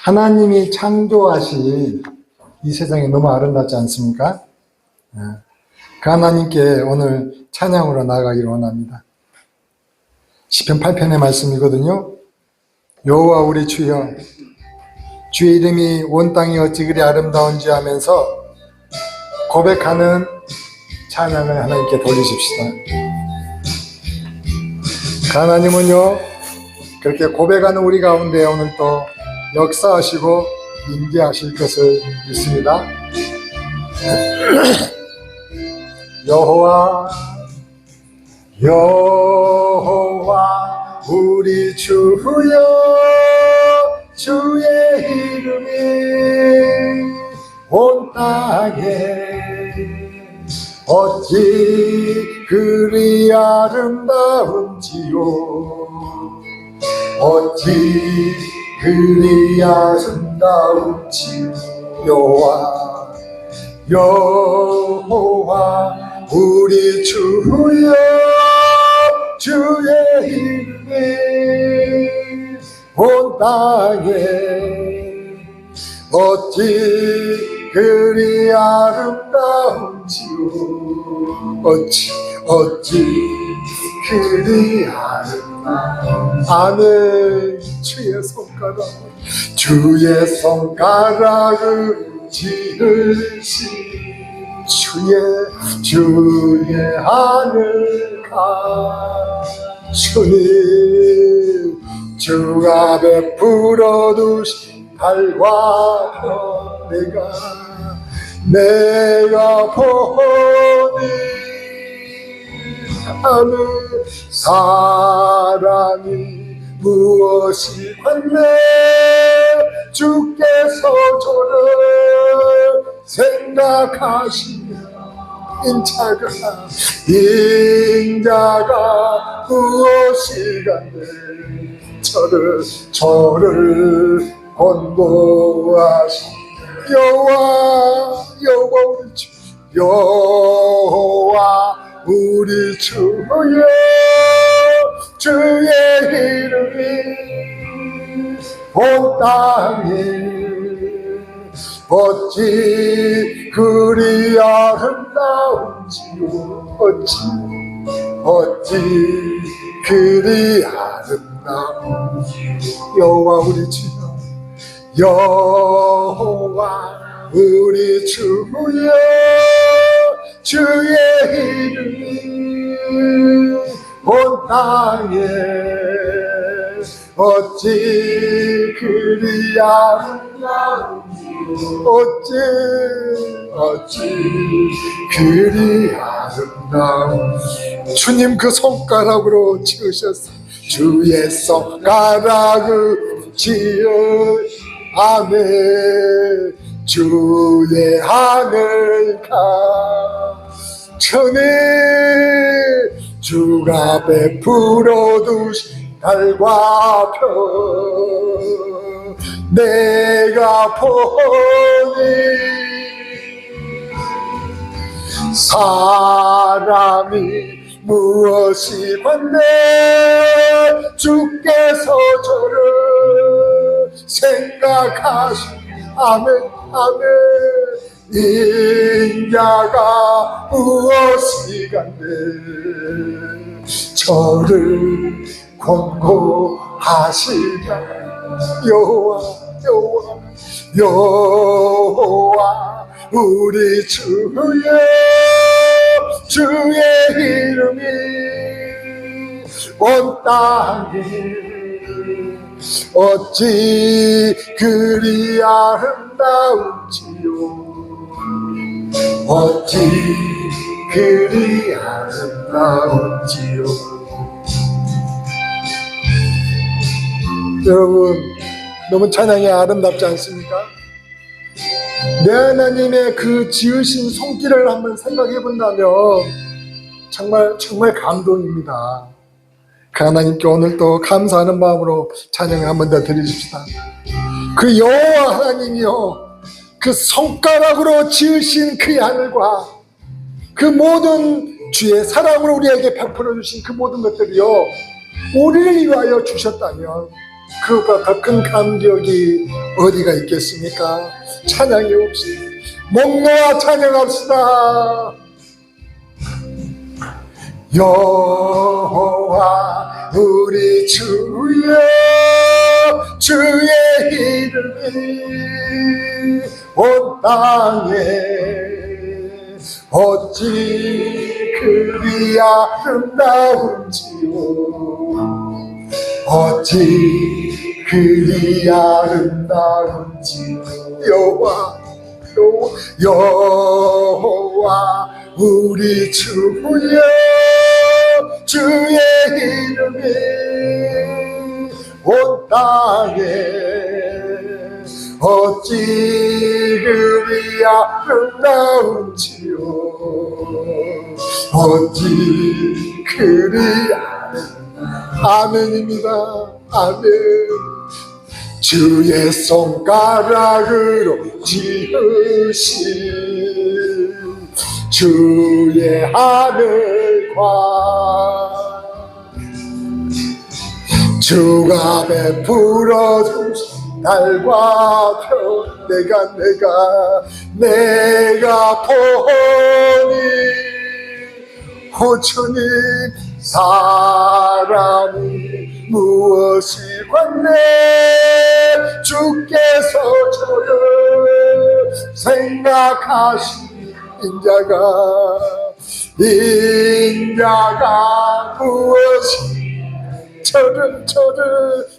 하나님이 창조하신 이 세상이 너무 아름답지 않습니까? 그 하나님께 오늘 찬양으로 나가기를 원합니다. 시편 8편의 말씀이거든요. 여호와 우리 주여, 주의 이름이 온 땅이 어찌 그리 아름다운지 하면서 고백하는 찬양을 하나님께 돌리십시다. 그 하나님은요, 그렇게 고백하는 우리 가운데 오늘 또 역사하시고 임재하실 것을 믿습니다. 여호와 여호와 우리 주여, 주의 이름이 온 땅에 어찌 그리 아름다운지요, 어찌 그리 아름다운지요. 여호와 여호와 우리 주여, 주의 이름이 온 땅에 어찌 그리 아름다운지요, 어찌 그리 아름다운. 아멘. 주의 손가락을 지으신 주의 하늘가 주님, 주가 베풀어 두신 달과 별 내가 보니 하늘 사람이 무엇이 관내 주께서 저를 생각하시며 인자가 무엇이 간대 저를 권고하시며 여호와 우리 주 여호와 우리 주여, 주의 이름이 온 땅에 어찌 그리 아름다운지요, 어찌 그리 아름다운지요. 여호와 우리 주여, 여호와 우리 주여, 주의 이름이 온 땅에 어찌 그리 아름다운지요, 어찌 그리 아름다운지요. 주님 그 손가락으로 지으셨어요. 주의 손가락을 지으 아멘. 주의 하늘가 천에 주가 베풀어 두신 달과 별 내가 보니 사람이 무엇이 관내 주께서 저를 생각하시 아멘. 인자가 무엇이 간대 저를 권고하시다. 여호와 우리 주여, 주의 이름이 온 땅에 어찌 그리 아름다운지요, 어찌 그리 아름다운지요. 여러분, 너무 찬양이 아름답지 않습니까? 내 하나님의 그 지으신 손길을 한번 생각해 본다면 정말 감동입니다. 그 하나님께 오늘 또 감사하는 마음으로 찬양을 한 번 더 드리십시다. 그 여호와 하나님이요, 그 손가락으로 지으신 그 하늘과 그 모든 주의 사랑으로 우리에게 베풀어 주신 그 모든 것들이요, 우리를 위하여 주셨다면 그것보다 더 큰 감격이 어디가 있겠습니까? 찬양해 봅시다. 목 놓아 찬양합시다. 여호와 우리 주여 주의 이름이 온 땅에 어찌 그리 아름다운지요 어찌 그리 아름다운지요 여호와 우리 주여 주의 이름이 온 땅에 어찌 그리 아름다운지요 어찌 그리 아멘입니다. 아멘. 주의 손가락으로 지으신 주의 하늘과 주가 베풀어 주신 달과 별 내가 보니 주님 사람이 무엇이 관내 주께서 저를 생각하신 인자가 무엇이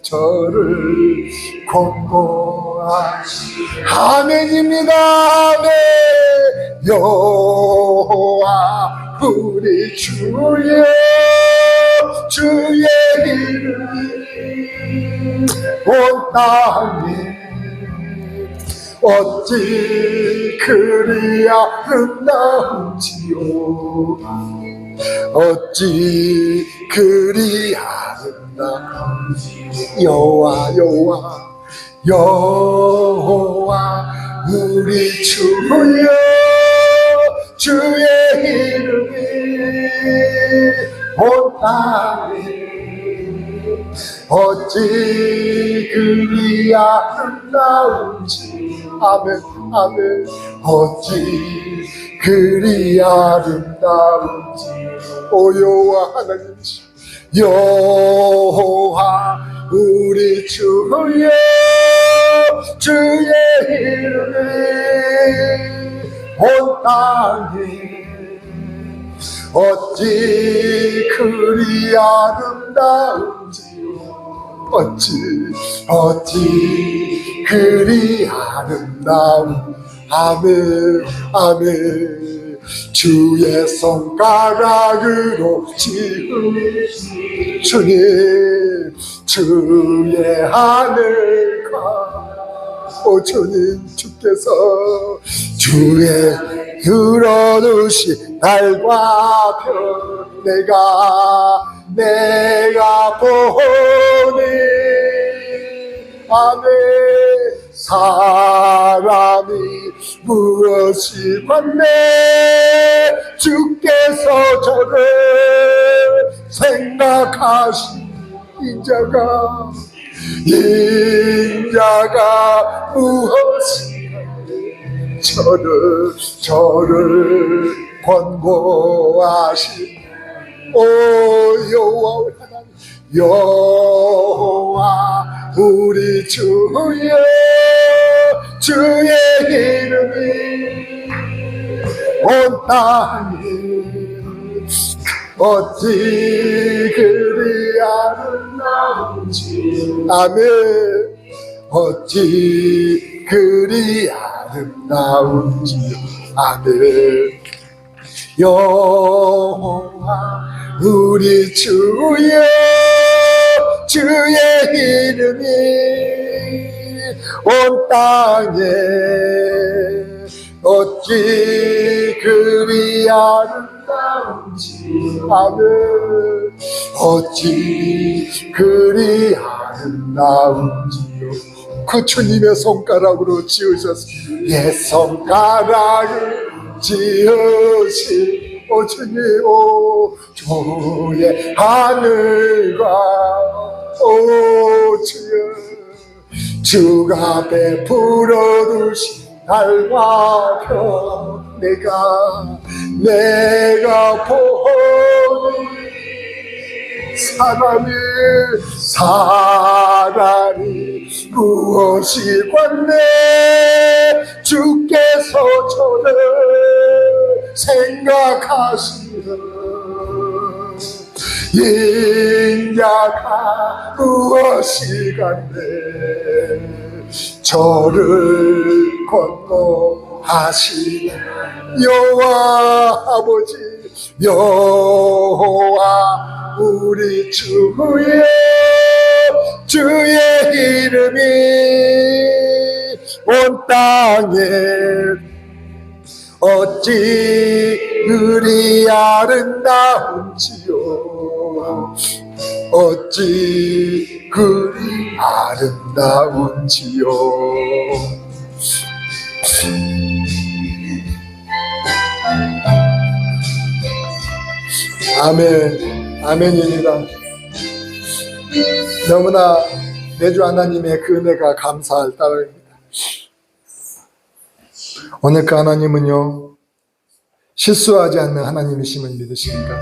저를 권고하시 아멘입니다. 아멘. 여호와 우리 주의 이름이 온 땅에 어찌 그리 아름다운지요 어찌 그리 아름다운지 여호와 우리 주의 이름이 온 땅에 어찌 그리 아름다운지 아멘 어찌 그리 아름다운지 오 여호와 하나님 여호와 우리 주의 이름이 온 땅에 어찌 그리 아름다운지요 어찌 그리 아름다운 아멘 주의 손가락으로 지으신 주님 주의 하늘과 주님 주께서 주의 열어두신 달과 별 내가 보니 아멘 사람이 무엇이 받네 주께서 저를 생각하신 인자가 무엇이 저를 권고하신 오 여호와 하나님 여호와 우리 주의 이름이 온 땅에 어찌 그리 아름다운지 아멘 어찌 그리 아름다운지 아멘 여호와 우리 주의 이름이 온 땅에 어찌 그리 아름다운지 아멘 어찌 그리 아름다운지요 그 주님의 손가락으로 지으셨습니다 예 손가락을 지으신 오 주님 오 주의 하늘과 오 주여 주가 베풀어 두신 달과 별 내가 보니 사람이 무엇이 관내 주께서 저를 생각하시는 인자가 무엇이 간대 저를 권고하시는 여호와 아버지 여호와 우리 주의 이름이 온 땅에 어찌 그리 아름다운지요 어찌 그리 아름다운지요. 아멘, 아멘입니다. 너무나 내 주 하나님의 그 은혜가 감사할 따름입니다. 오늘 그 하나님은요 실수하지 않는 하나님이심을 믿으십니까?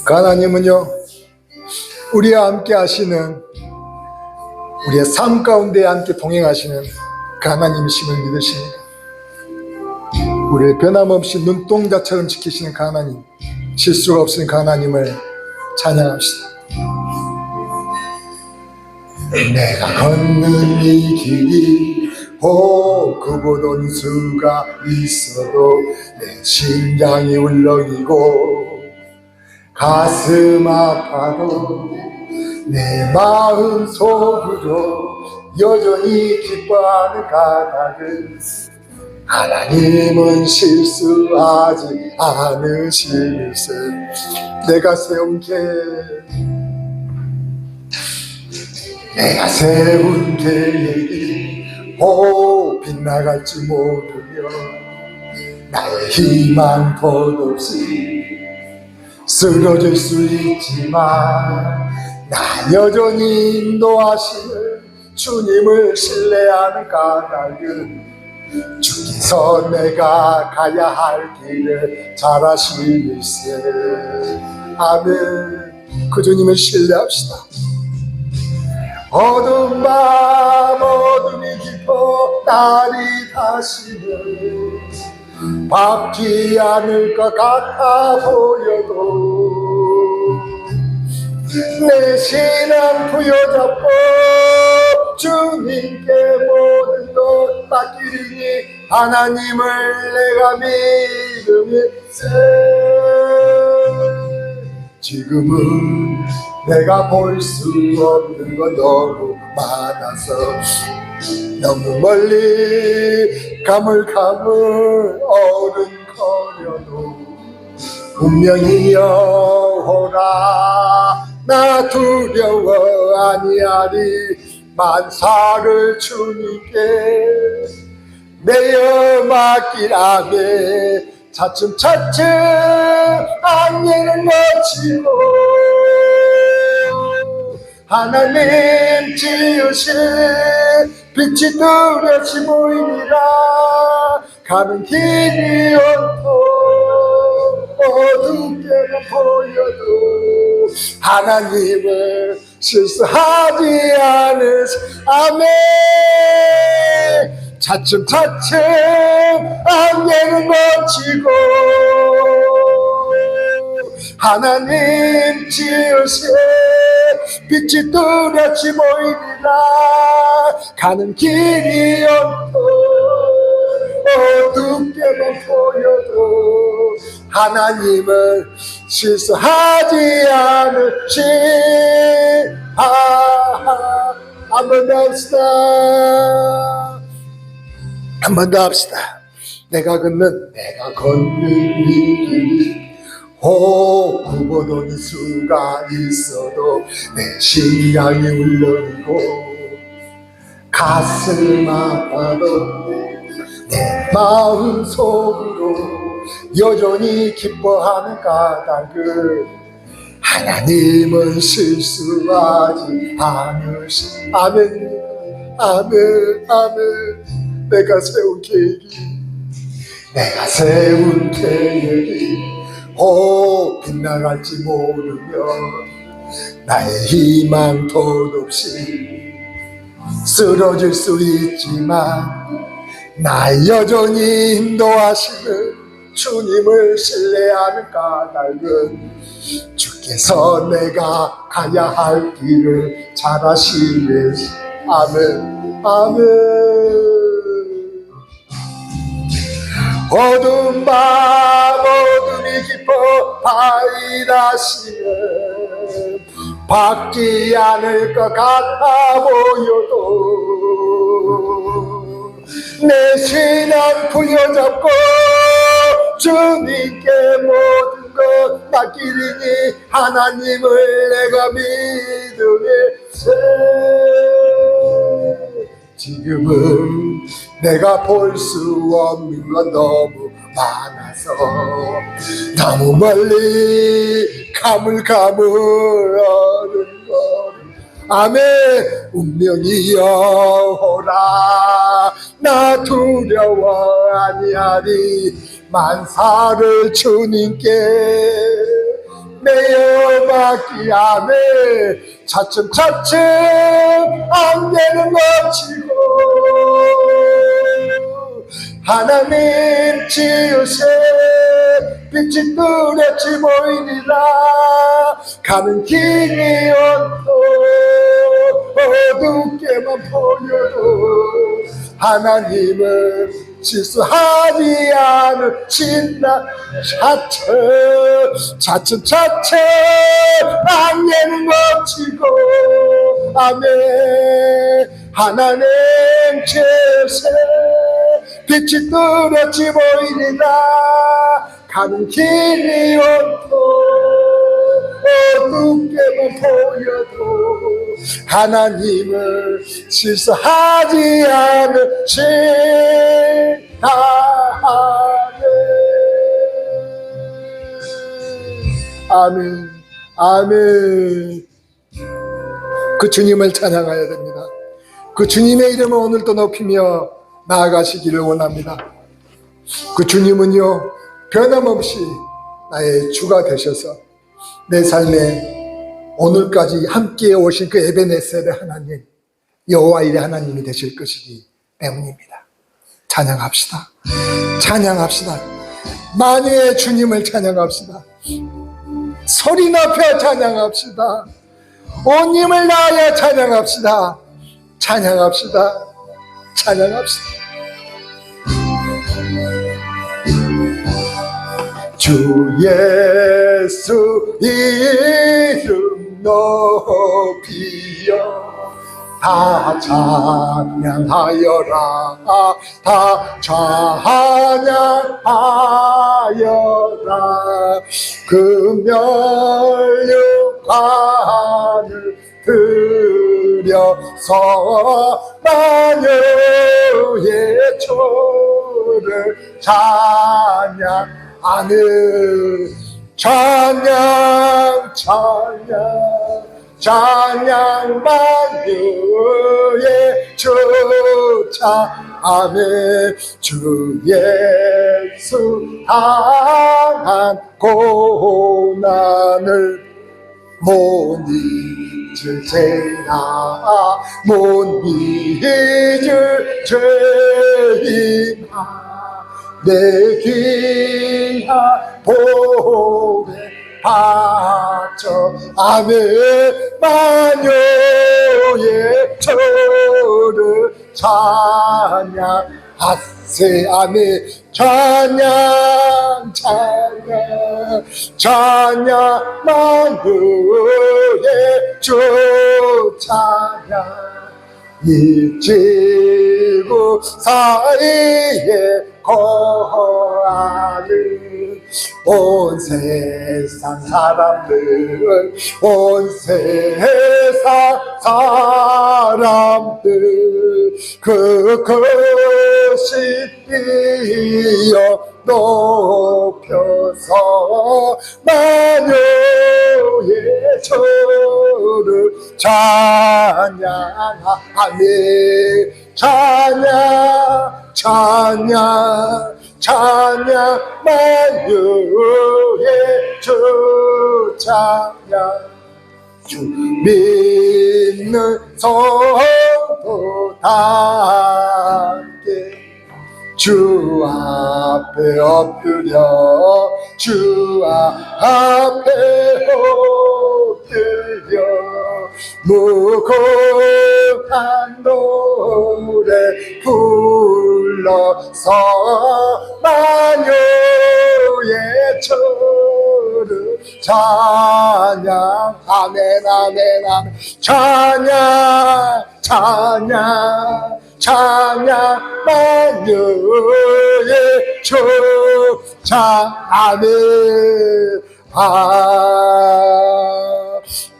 그 하나님은요 우리와 함께 하시는 우리의 삶 가운데 함께 동행하시는 그 하나님이심을 믿으십니까? 우리를 변함없이 눈동자처럼 지키시는 그 하나님, 실수가 없으신 그 하나님을 찬양합시다. 내가 걷는 이 길이 곱은 온수가 있어도 내 심장이 울렁이고 가슴 아파도 내 마음 속으로 여전히 기뻐하는 까닭은 하나님은 실수하지 않으실세. 내가 세운 계획이 빗나갈지 모르며 나의 희망 덧없이 쓰러질 수 있지만 나 여전히 인도하시는 주님을 신뢰하는 까닭은 주께서 내가 가야 할 길을 잘 아시니세. 아멘. 그 주님을 신뢰합시다. 어두운 밤 어둠이 깊어 날이 다시는 밝지 않을 것 같아 보여도 내 신앙 부여잡고 주님께 모든 것 맡기리니 하나님을 내가 믿음일세. 지금은 내가 볼 수 없는 것 너무 많아서 너무 멀리 가물가물 어른거려도 분명히 여호라 나 두려워 아니하리. 만사를 주님께 내어 맡기라네. 차츰차츰 안개는 거치고 하나님 지으신 빛이 뚜렷이 보이니라. 가는 길이 온통 어둡게만 보여도 하나님을 실수하지 않으시. 아멘. 차츰차츰 안개는 거치고 하나님 지으신 빛이 뚜렷이 보이리라. 가는 길이 온통 어둡게만 보여도 하나님을 실수하지 않으시. 한 번 더 합시다. 한 번 더 합시다. 내가 걷는 이 길이 굽어놓은 수가 있어도 내 심장이 울렁이고 가슴 아파도 내 마음 속으로 여전히 기뻐하는 까닭은 하나님은 실수하지 않으시. 아멘. 아멘. 아멘. 내가 세운 계획이 빗나갈지 모르며 나의 희망 덧없이 쓰러질 수 있지만 나 여전히 인도하시는 주님을 신뢰하는 까닭은 주께서 내가 가야 할 길을 잘 아시네. 아멘. 아멘. 어두운 밤 어둠이 깊어 파이다시면 밝지 않을 것 같아 보여도 내 신앙 부여잡고 주님께 모든 것 맡기리니 하나님을 내가 믿으겠세. 지금은 내가 볼 수 없는 건 너무 많아서 너무 멀리 가물가물하는 것. 아멘. 운명이여라 나 두려워 아니하리 만사를 주님께 내어 맡기아매 차츰차츰 안개는 거치고 하나님 지으신 빛이 뚜렷이 보이리라. 가는 길이 온통 어둡게만 보여도 하나님은 실수하지 않으신다. 차츰 안개는 거치고 아멘. 하나님 계세 빛이 뚜렷이 보이리라. 가는 길이 온통 어둡게만 보여도 하나님을 실수하지 않으신다. 아멘. 아멘. 그 주님을 찬양해야 됩니다. 그 주님의 이름을 오늘도 높이며 나아가시기를 원합니다. 그 주님은요 변함없이 나의 주가 되셔서 내 삶에 오늘까지 함께 오신 그 에베네셀의 하나님, 여호와의 하나님이 되실 것이기 때문입니다. 찬양합시다. 찬양합시다. 만유의 주님을 찬양합시다. 소리 높여 찬양합시다. 온 힘을 다하여 찬양합시다. 찬양합시다. 찬양합시다. 주 예수 이름 높이여 다 찬양하여라. 다 찬양하여라. 그 멸류관을 들여서 만유의 초를 찬양하는 찬양 만유의 주 아멘. 주 예수 당한 고난을 못 잊을 죄나 못 잊을 죄이나 내 귀한 보배 바쳐 아멘. 만유의 주를 찬양하세. 아멘. 찬양 만유의 주 찬양. 이 지구 사이에 거하는 온 세상 사람들 온 세상 사람들 그것이 뛰어 높여서 만유의 주를 찬양하니 찬양 만유의 주 찬양 주 믿는 성도 함께 주 앞에 엎드려 주 앞에 엎드려 무궁한 노래 불러서 만유의 주를 찬양 아멘 아멘 아멘 찬양 만유의 주 아멘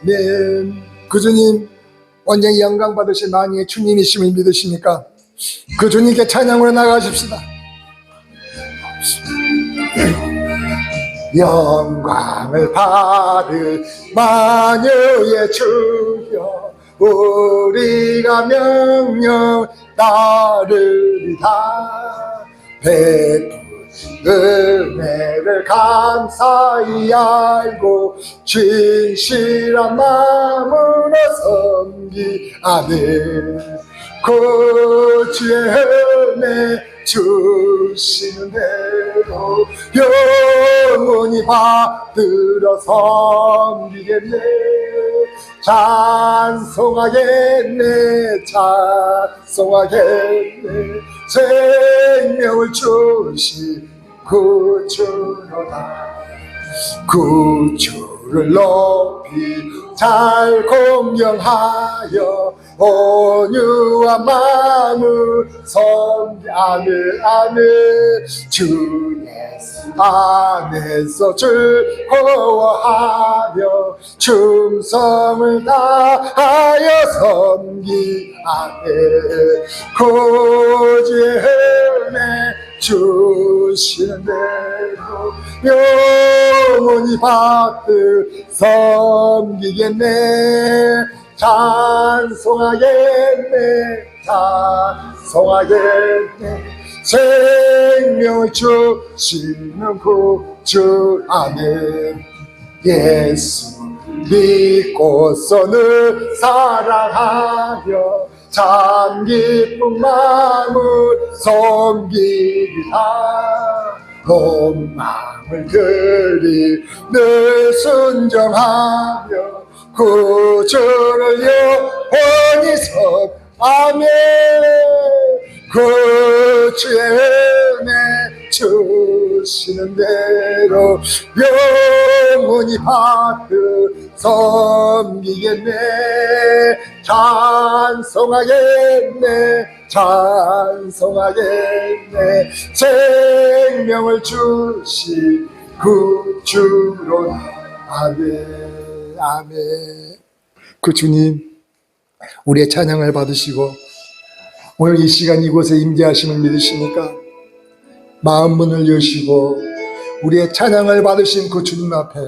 아멘. 그 주님 완전히 영광 받으신 만유의 주님이심을 믿으십니까? 그 주님께 찬양으로 나가십시다. 영광을 받을 만유의 주여 우리가 명령 따르리다 베푼 은혜를 감사히 알고 진실한 마음으로 섬기아멘 그 주의 은혜 주시는 대로 영원히 받들어 섬기겠네 찬송하겠네 생명을 주신 구주로다 구주를 높이 잘 공경하여 온유한 마음을 섬기아멘 주 예수 안에서 즐거워하며 충성을 다하여 섬기아멘 구주의 은혜 주시는 대로 영원히 받들 섬기겠네 찬송하겠네 생명을 주시는 구주 아멘 예수 믿고서 늘 사랑하며 참 기쁜 마음을 섬기리라 온 마음을 들이 늘 순종하며 구주를 영원히 아멘 구주의 은혜 주시는 대로 영원히 받들 섬기겠네 찬송하겠네 생명을 주신 구주로 아멘 아멘 그 주님 우리의 찬양을 받으시고 오늘 이 시간 이곳에 임재하심을 믿으시니까 마음 문을 여시고 우리의 찬양을 받으신 그 주님 앞에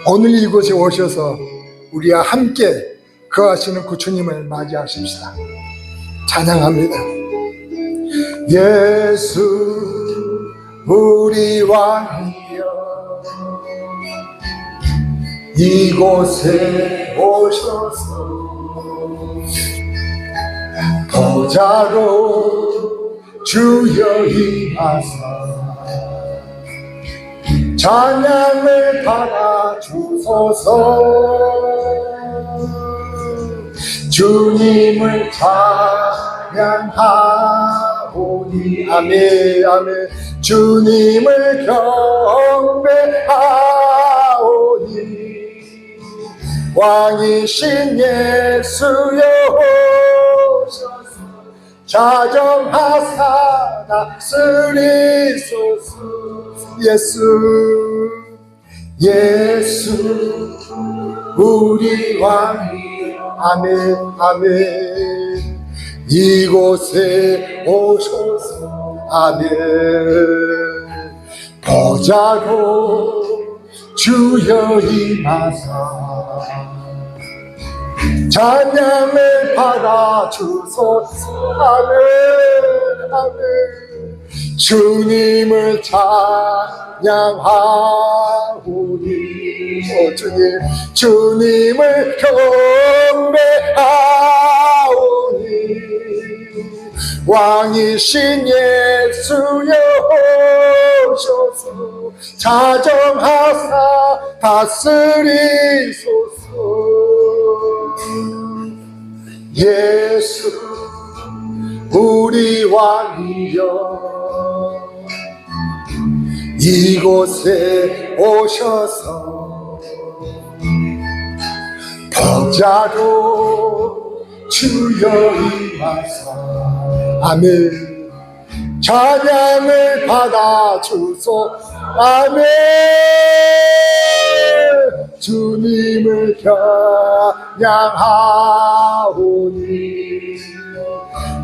오늘 이곳에 오셔서 우리와 함께 거하시는 그 주님을 맞이하십시다. 찬양합니다. 예수 우리 왕이여 이곳에 오셔서 보좌로 주여 임하사 찬양을 받아주소서 주님을 찬양하오니 아멘 아멘 주님을 경배하오니 왕이신 예수여 오셔서 자정하사 다스리소서 예수 우리 왕이여 아멘 아멘 이곳에 오셔서 아멘. 보자로 주여 임하사 찬양을 받아 주소서. 아멘. 아멘. 주님을 찬양하오니 주님, 주님을 경배하오니 왕이신 예수여 오셔서 자정하사 다스리소서. 예수 우리 왕이여 이곳에 오셔서 보자로 주여 임하사 아멘. 찬양을 받아 주소. 아멘. 주님을 겨냥하오니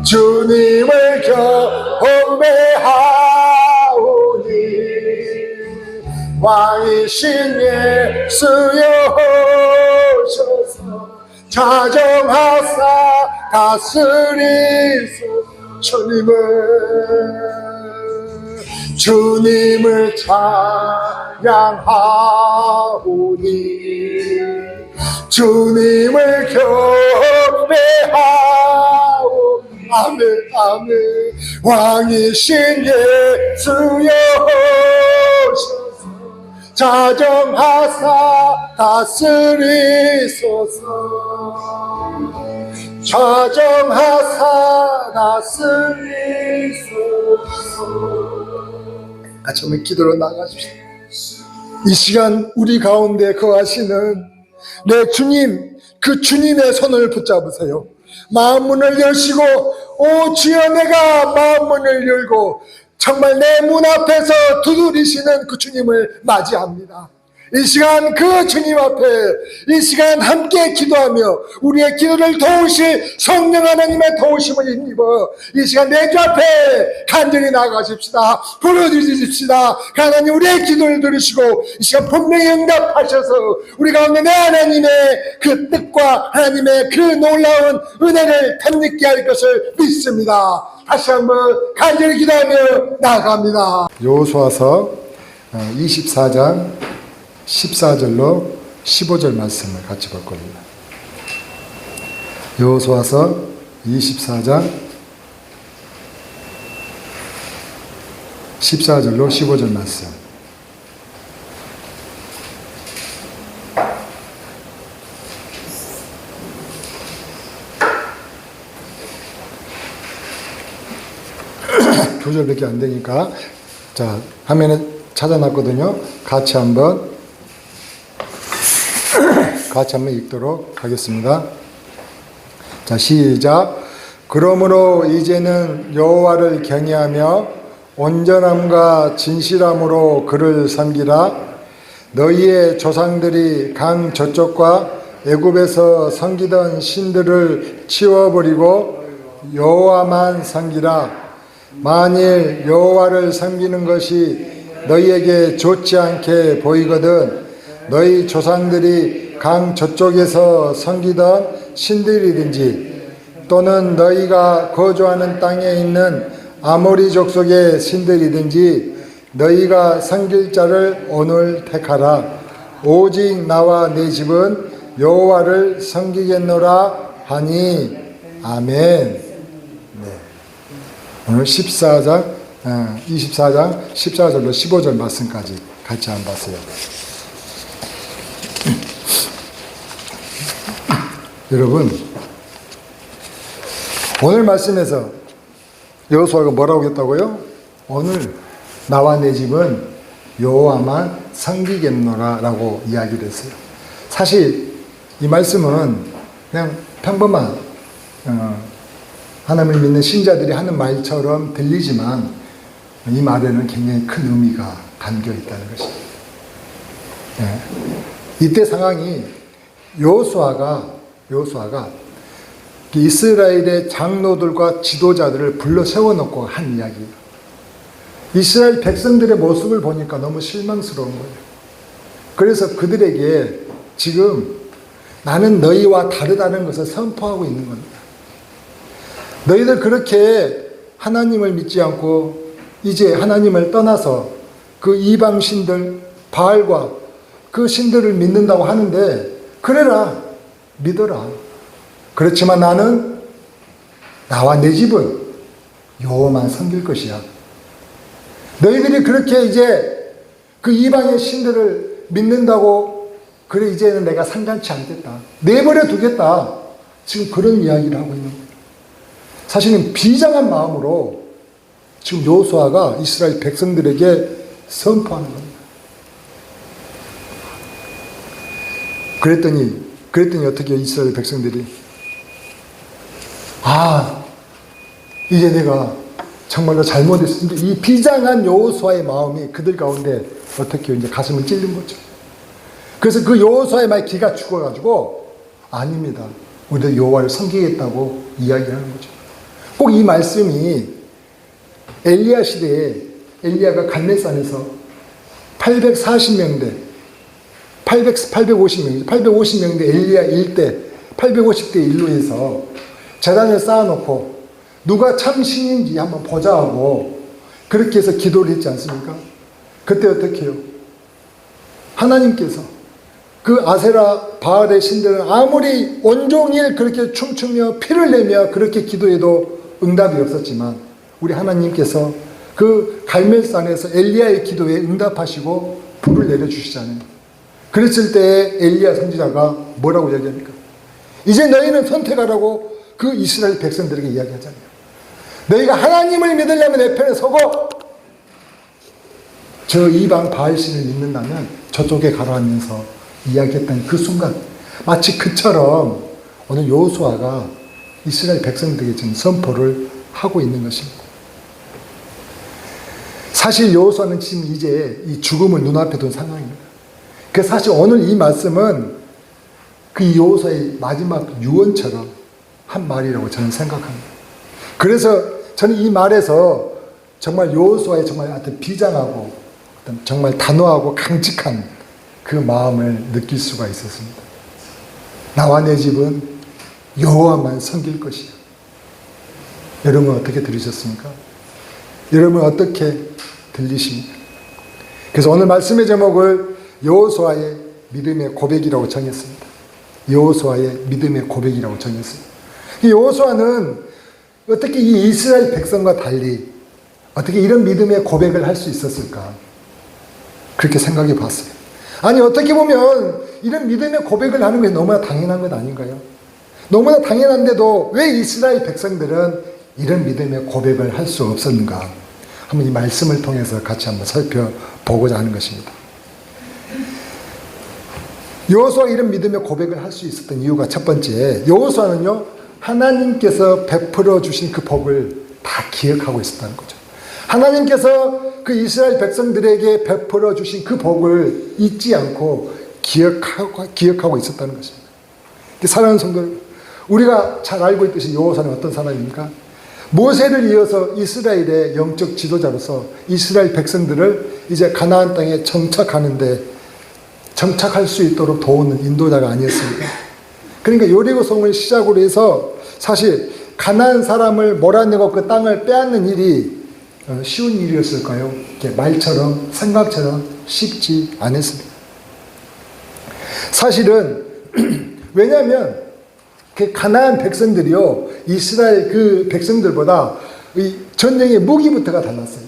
주님을 경배하오니 왕이신 예수여 오셔서 자정하사 다스리소. 주님을 찬양하오니 주님을 경배하오. 아멘. 아멘. 왕이신 예수여 오셔서 자정하사 다스리소서. 자정하사 다스리소서. 같이 한번 기도로 나가주시다. 이 시간 우리 가운데 거하시는 내 주님, 그 주님의 손을 붙잡으세요. 마음문을 여시고, 오 주여, 내가 마음문을 열고 정말 내 문 앞에서 두드리시는 그 주님을 맞이합니다. 이 시간 그 주님 앞에 이 시간 함께 기도하며 우리의 기도를 도우실 성령 하나님의 도우심을 힘입어 이 시간 내 주 앞에 간절히 나가십시다. 부르짖으십시다. 하나님 우리의 기도를 들으시고 이 시간 분명히 응답하셔서 우리 가운데 내 하나님의 그 뜻과 하나님의 그 놀라운 은혜를 탐닉게 할 것을 믿습니다. 다시 한번 간절히 기도하며 나아갑니다. 여호수아서 24장 14절로 15절 말씀을 같이 볼 겁니다. 여호수아서 24장 14절로 15절 말씀. 교절밖에 안 되니까 자 화면에 찾아놨거든요. 같이 한번 읽도록 하겠습니다. 자, 시작. 그러므로 이제는 여호와를 경외하며 온전함과 진실함으로 그를 섬기라. 너희의 조상들이 강 저쪽과 애굽에서 섬기던 신들을 치워버리고 여호와만 섬기라. 만일 여호와를 섬기는 것이 너희에게 좋지 않게 보이거든 너희 조상들이 강 저쪽에서 섬기던 신들이든지 또는 너희가 거주하는 땅에 있는 아모리 족속의 신들이든지 너희가 섬길 자를 오늘 택하라. 오직 나와 내 집은 여호와를 섬기겠노라 하니. 아멘. 네. 오늘 24장 14절로 15절 말씀까지 같이 한번 봤어요. 여러분, 오늘 말씀에서 여호수아가 뭐라고 했다고요? 오늘 나와 내 집은 여호와만 섬기겠노라 라고 이야기를 했어요. 사실 이 말씀은 그냥 평범한 하나님을 믿는 신자들이 하는 말처럼 들리지만 이 말에는 굉장히 큰 의미가 담겨 있다는 것입니다. 네. 이때 상황이 여호수아가 이스라엘의 장로들과 지도자들을 불러 세워놓고 한 이야기예요. 이스라엘 백성들의 모습을 보니까 너무 실망스러운 거예요. 그래서 그들에게 지금 나는 너희와 다르다는 것을 선포하고 있는 겁니다. 너희들 그렇게 하나님을 믿지 않고 이제 하나님을 떠나서 그 이방 신들 바알과 그 신들을 믿는다고 하는데 그래라, 믿어라. 그렇지만 나는 나와 내 집은 여호와만 섬길 것이야. 너희들이 그렇게 이제 그 이방의 신들을 믿는다고 그래 이제는 내가 상관치 않겠다. 내버려 두겠다. 지금 그런 이야기를 하고 있는 거예요. 사실은 비장한 마음으로 지금 여호수아가 이스라엘 백성들에게 선포하는 겁니다. 그랬더니 어떻게 이스라엘 백성들이 이제 내가 정말로 잘못했어. 이 비장한 여호수아의 마음이 그들 가운데 어떻게 이제 가슴을 찔린 거죠. 그래서 그 여호수아의 말 기가 죽어가지고 아닙니다. 우리도 여호와를 섬기겠다고 이야기하는 거죠. 꼭 이 말씀이 엘리야 시대에 엘리야가 갈멜산에서 850명대 엘리야 일대 850대 1로 해서 제단을 쌓아놓고 누가 참 신인지 한번 보자 하고 그렇게 해서 기도를 했지 않습니까? 그때 어떻게 해요? 하나님께서 그 아세라 바알의 신들은 아무리 온종일 그렇게 춤추며 피를 내며 그렇게 기도해도 응답이 없었지만 우리 하나님께서 그 갈멜산에서 엘리야의 기도에 응답하시고 불을 내려주시잖아요. 그랬을 때 엘리야 선지자가 뭐라고 이야기합니까? 이제 너희는 선택하라고 그 이스라엘 백성들에게 이야기하잖아요. 너희가 하나님을 믿으려면 내 편에 서고 저 이방 바알신을 믿는다면 저쪽에 가라 하면서 이야기했던 그 순간 마치 그처럼 오늘 여호수아가 이스라엘 백성들에게 지금 선포를 하고 있는 것입니다. 사실 여호수아는 지금 이제 이 죽음을 눈앞에 둔 상황입니다. 그래서 사실 오늘 이 말씀은 그 여호수아의 마지막 유언처럼 한 말이라고 저는 생각합니다. 그래서 저는 이 말에서 정말 여호수아의 정말 어떤 비장하고 어떤 정말 단호하고 강직한 그 마음을 느낄 수가 있었습니다. 나와 내 집은 여호와만 섬길 것이야. 여러분 어떻게 들으셨습니까? 여러분 어떻게 들리십니까? 그래서 오늘 말씀의 제목을 여호수아의 믿음의 고백이라고 정했습니다. 여호수아의 믿음의 고백이라고 정했습니다. 이 여호수아는 어떻게 이 이스라엘 백성과 달리 어떻게 이런 믿음의 고백을 할 수 있었을까? 그렇게 생각해 봤어요. 아니 어떻게 보면 이런 믿음의 고백을 하는 게 너무나 당연한 것 아닌가요? 너무나 당연한데도 왜 이스라엘 백성들은 이런 믿음의 고백을 할 수 없었는가? 한번 이 말씀을 통해서 같이 한번 살펴보고자 하는 것입니다. 여호수아가 이런 믿음의 고백을 할 수 있었던 이유가 첫 번째, 여호수아는요 하나님께서 베풀어 주신 그 복을 다 기억하고 있었다는 거죠. 하나님께서 그 이스라엘 백성들에게 베풀어 주신 그 복을 잊지 않고 기억하고 있었다는 것입니다. 사랑하는 성도들, 우리가 잘 알고 있듯이 여호수아는 어떤 사람입니까? 모세를 이어서 이스라엘의 영적 지도자로서 이스라엘 백성들을 이제 가나안 땅에 정착할 수 있도록 도우는 인도자가 아니었습니까? 그러니까 여리고성을 시작으로 해서 사실 가나안 사람을 몰아내고 그 땅을 빼앗는 일이 쉬운 일이었을까요? 이렇게 말처럼 생각처럼 쉽지 않았습니다. 사실은 왜냐하면 그 가나안 백성들이요 이스라엘 그 백성들보다 이 전쟁의 무기부터가 달랐어요.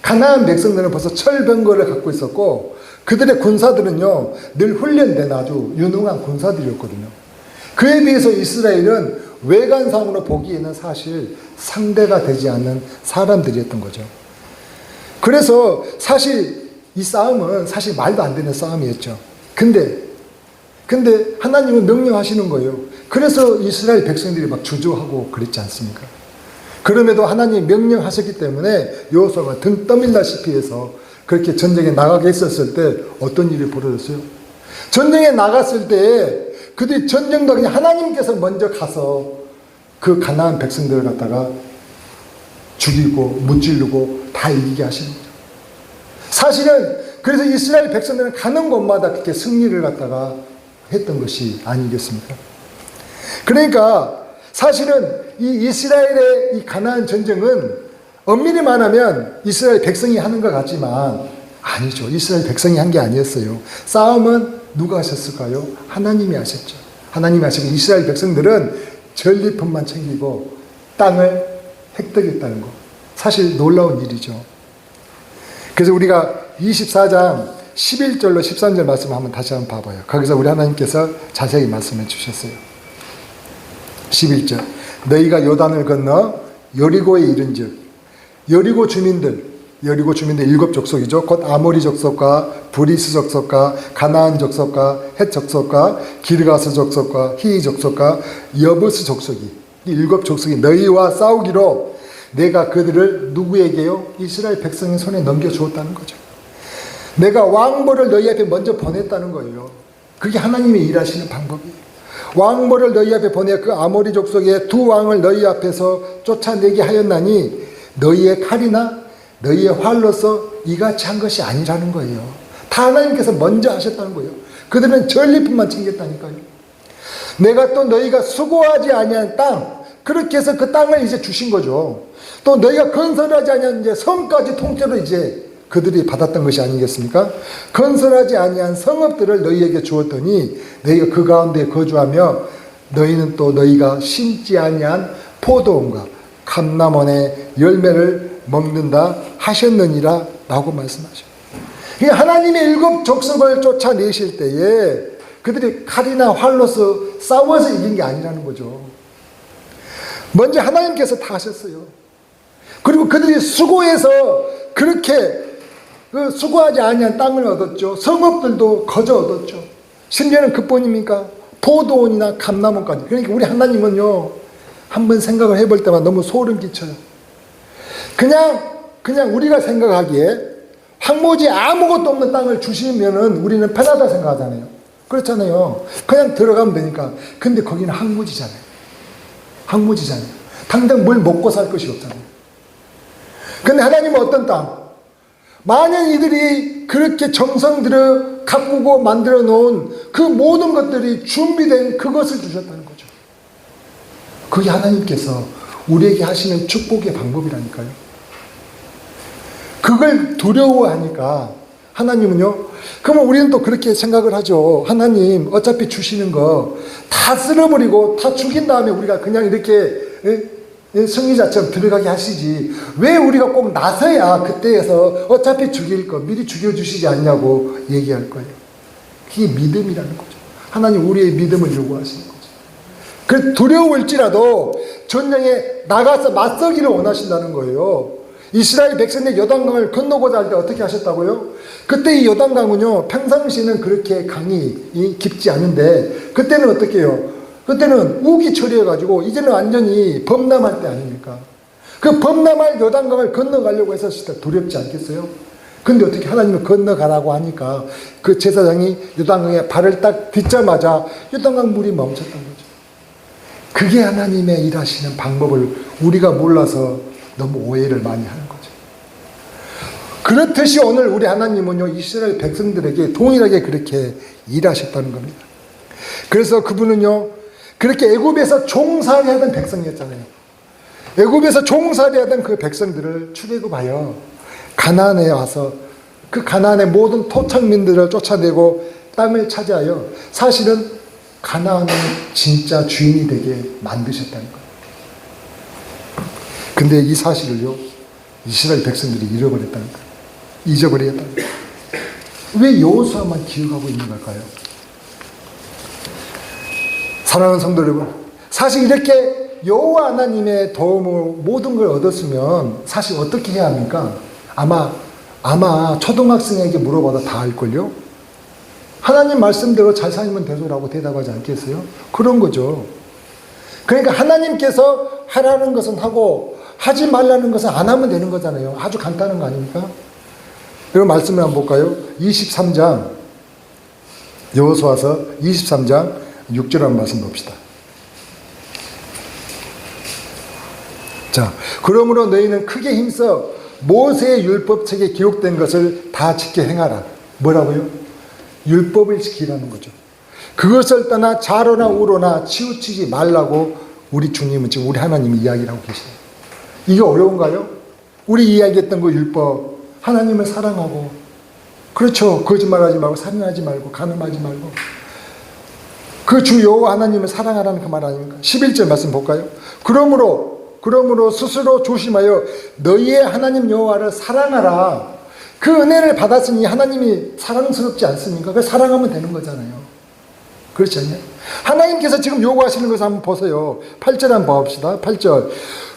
가나안 백성들은 벌써 철병거를 갖고 있었고 그들의 군사들은요 늘 훈련된 아주 유능한 군사들이었거든요. 그에 비해서 이스라엘은 외관상으로 보기에는 사실 상대가 되지 않는 사람들이었던 거죠. 그래서 사실 이 싸움은 사실 말도 안 되는 싸움이었죠. 근데 하나님은 명령하시는 거예요. 그래서 이스라엘 백성들이 막 주저하고 그랬지 않습니까? 그럼에도 하나님이 명령하셨기 때문에 여호수아가 등 떠밀다시피 해서 그렇게 전쟁에 나가게 했었을 때 어떤 일이 벌어졌어요? 전쟁에 나갔을 때 그들이 전쟁도 그냥 하나님께서 먼저 가서 그 가나안 백성들을 갖다가 죽이고 무찌르고 다 이기게 하시는 거죠. 사실은 그래서 이스라엘 백성들은 가는 곳마다 그렇게 승리를 갖다가 했던 것이 아니겠습니까? 그러니까 사실은 이 이스라엘의 이 가나안 전쟁은 엄밀히 말하면 이스라엘 백성이 하는 것 같지만 아니죠. 이스라엘 백성이 한 게 아니었어요. 싸움은 누가 하셨을까요? 하나님이 하셨죠. 하나님이 하시고 이스라엘 백성들은 전리품만 챙기고 땅을 획득했다는 거. 사실 놀라운 일이죠. 그래서 우리가 24장 11절로 13절 말씀을 한번 다시 한번 봐봐요. 거기서 우리 하나님께서 자세히 말씀해 주셨어요. 11절 너희가 요단을 건너 여리고에 이른즉 여리고 주민들 일곱 족속이죠. 곧 아모리 족속과 브리스 족속과 가나안 족속과 헷 족속과 기르가스 족속과 히이 족속과 여부스 족속이 이 일곱 족속이 너희와 싸우기로 내가 그들을 누구에게요? 이스라엘 백성의 손에 넘겨주었다는 거죠. 내가 왕보를 너희 앞에 먼저 보냈다는 거예요. 그게 하나님이 일하시는 방법이에요. 왕보를 너희 앞에 보내 그 아모리 족속의 두 왕을 너희 앞에서 쫓아내게 하였나니 너희의 칼이나 너희의 활로서 이같이 한 것이 아니라는 거예요. 다 하나님께서 먼저 하셨다는 거예요. 그들은 전리품만 챙겼다니까요. 내가 또 너희가 수고하지 아니한 땅, 그렇게 해서 그 땅을 이제 주신 거죠. 또 너희가 건설하지 아니한 이제 성까지 통째로 이제 그들이 받았던 것이 아니겠습니까? 건설하지 아니한 성읍들을 너희에게 주었더니 너희가 그 가운데 거주하며 너희는 또 너희가 심지 아니한 포도원과 감람원의 열매를 먹는다 하셨느니라 라고 말씀하죠. 하나님의 일곱 족속을 쫓아내실 때에 그들이 칼이나 활로서 싸워서 이긴 게 아니라는 거죠. 먼저 하나님께서 다 하셨어요. 그리고 그들이 수고해서 그렇게 그 수고하지 아니한 땅을 얻었죠. 성읍들도 거저 얻었죠. 심지어는 그뿐입니까? 포도원이나 감람원까지. 그러니까 우리 하나님은요, 한번 생각을 해볼 때만 너무 소름 끼쳐요. 그냥 우리가 생각하기에 황무지 아무것도 없는 땅을 주시면은 우리는 편하다 생각하잖아요. 그렇잖아요. 그냥 들어가면 되니까. 근데 거기는 황무지잖아요. 황무지잖아요. 당장 뭘 먹고 살 것이 없잖아요. 근데 하나님은 어떤 땅? 만약 이들이 그렇게 정성 들여 가꾸고 만들어 놓은 그 모든 것들이 준비된 그것을 주셨다는 거죠. 그게 하나님께서 우리에게 하시는 축복의 방법이라니까요. 그걸 두려워하니까 하나님은요, 그러면 우리는 또 그렇게 생각을 하죠. 하나님 어차피 주시는 거 다 쓸어버리고 다 죽인 다음에 우리가 그냥 이렇게 승리자처럼 들어가게 하시지 왜 우리가 꼭 나서야 그때에서 어차피 죽일 거 미리 죽여주시지 않냐고 얘기할 거예요. 그게 믿음이라는 거죠. 하나님 우리의 믿음을 요구하시는 거죠. 그 두려울지라도 전쟁에 나가서 맞서기를 원하신다는 거예요. 이스라엘 백성의 요단강을 건너고자 할 때 어떻게 하셨다고요? 그때 이 요단강은요, 평상시는 그렇게 강이 깊지 않은데 그때는 어떻게 해요? 그때는 우기 처리해가지고 이제는 완전히 범람할 때 아닙니까? 그 범람할 요단강을 건너가려고 했었을 때 두렵지 않겠어요? 근데 어떻게 하나님은 건너가라고 하니까 그 제사장이 요단강에 발을 딱 딛자마자 요단강 물이 멈췄던 거죠. 그게 하나님의 일하시는 방법을 우리가 몰라서 너무 오해를 많이 하는 거죠. 그렇듯이 오늘 우리 하나님은요, 이스라엘 백성들에게 동일하게 그렇게 일하셨다는 겁니다. 그래서 그분은요, 그렇게 애굽에서 종살이 하던 백성이었잖아요. 애굽에서 종살이 하던 그 백성들을 출애굽하여 가나안에 와서 그 가나안의 모든 토착민들을 쫓아내고 땅을 차지하여 사실은 가나안의 진짜 주인이 되게 만드셨다는 거예요. 근데 이 사실을요, 이스라엘 백성들이 잃어버렸다는 거예요. 잊어버렸다는 거예요. 왜 여호수아만 기억하고 있는 걸까요? 사랑하는 성도 여러분, 사실 이렇게 여호와 하나님의 도움으로 모든 걸 얻었으면 사실 어떻게 해야 합니까? 아마 초등학생에게 물어봐도 다 알걸요? 하나님 말씀대로 잘 살면 되소라고 대답하지 않겠어요? 그런 거죠. 그러니까 하나님께서 하라는 것은 하고 하지 말라는 것은 안 하면 되는 거잖아요. 아주 간단한 거 아닙니까? 여러분 말씀을 한번 볼까요? 23장 여호수아서 23장 6절 한번 말씀 봅시다. 자, 그러므로 너희는 크게 힘써 모세의 율법책에 기록된 것을 다 지켜 행하라. 뭐라고요? 율법을 지키라는 거죠. 그것을 떠나 좌로나 우로나 치우치지 말라고 우리 주님은 지금 우리 하나님이 이야기를 하고 계세요. 이게 어려운가요? 우리 이야기했던 그 율법, 하나님을 사랑하고, 그렇죠. 거짓말하지 말고, 살인하지 말고, 간음하지 말고, 그 주 여호와 하나님을 사랑하라는 그 말 아닙니까? 11절 말씀 볼까요? 그러므로 스스로 조심하여 너희의 하나님 여호와를 사랑하라. 그 은혜를 받았으니 하나님이 사랑스럽지 않습니까? 그 사랑하면 되는 거잖아요. 그렇지 않나요? 하나님께서 지금 요구하시는 것을 한번 보세요. 8절 한번 봅시다. 8절.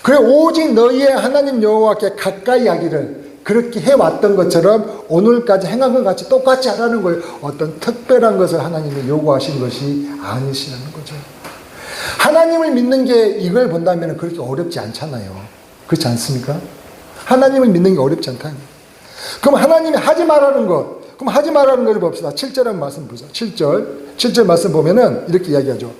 그래 오직 너희의 하나님 여호와께 가까이 하기를 그렇게 해왔던 것처럼 오늘까지 행한 것 같이 똑같이 하라는 거예요. 어떤 특별한 것을 하나님이 요구하신 것이 아니시라는 거죠. 하나님을 믿는 게 이걸 본다면 그렇게 어렵지 않잖아요. 그렇지 않습니까? 하나님을 믿는 게 어렵지 않다는 거예요. 그럼 하나님이 하지 말라는 것, 그럼 하지 말라는 것을 봅시다. 7절 한 말씀 보자. 7절 말씀 보면은 이렇게 이야기하죠.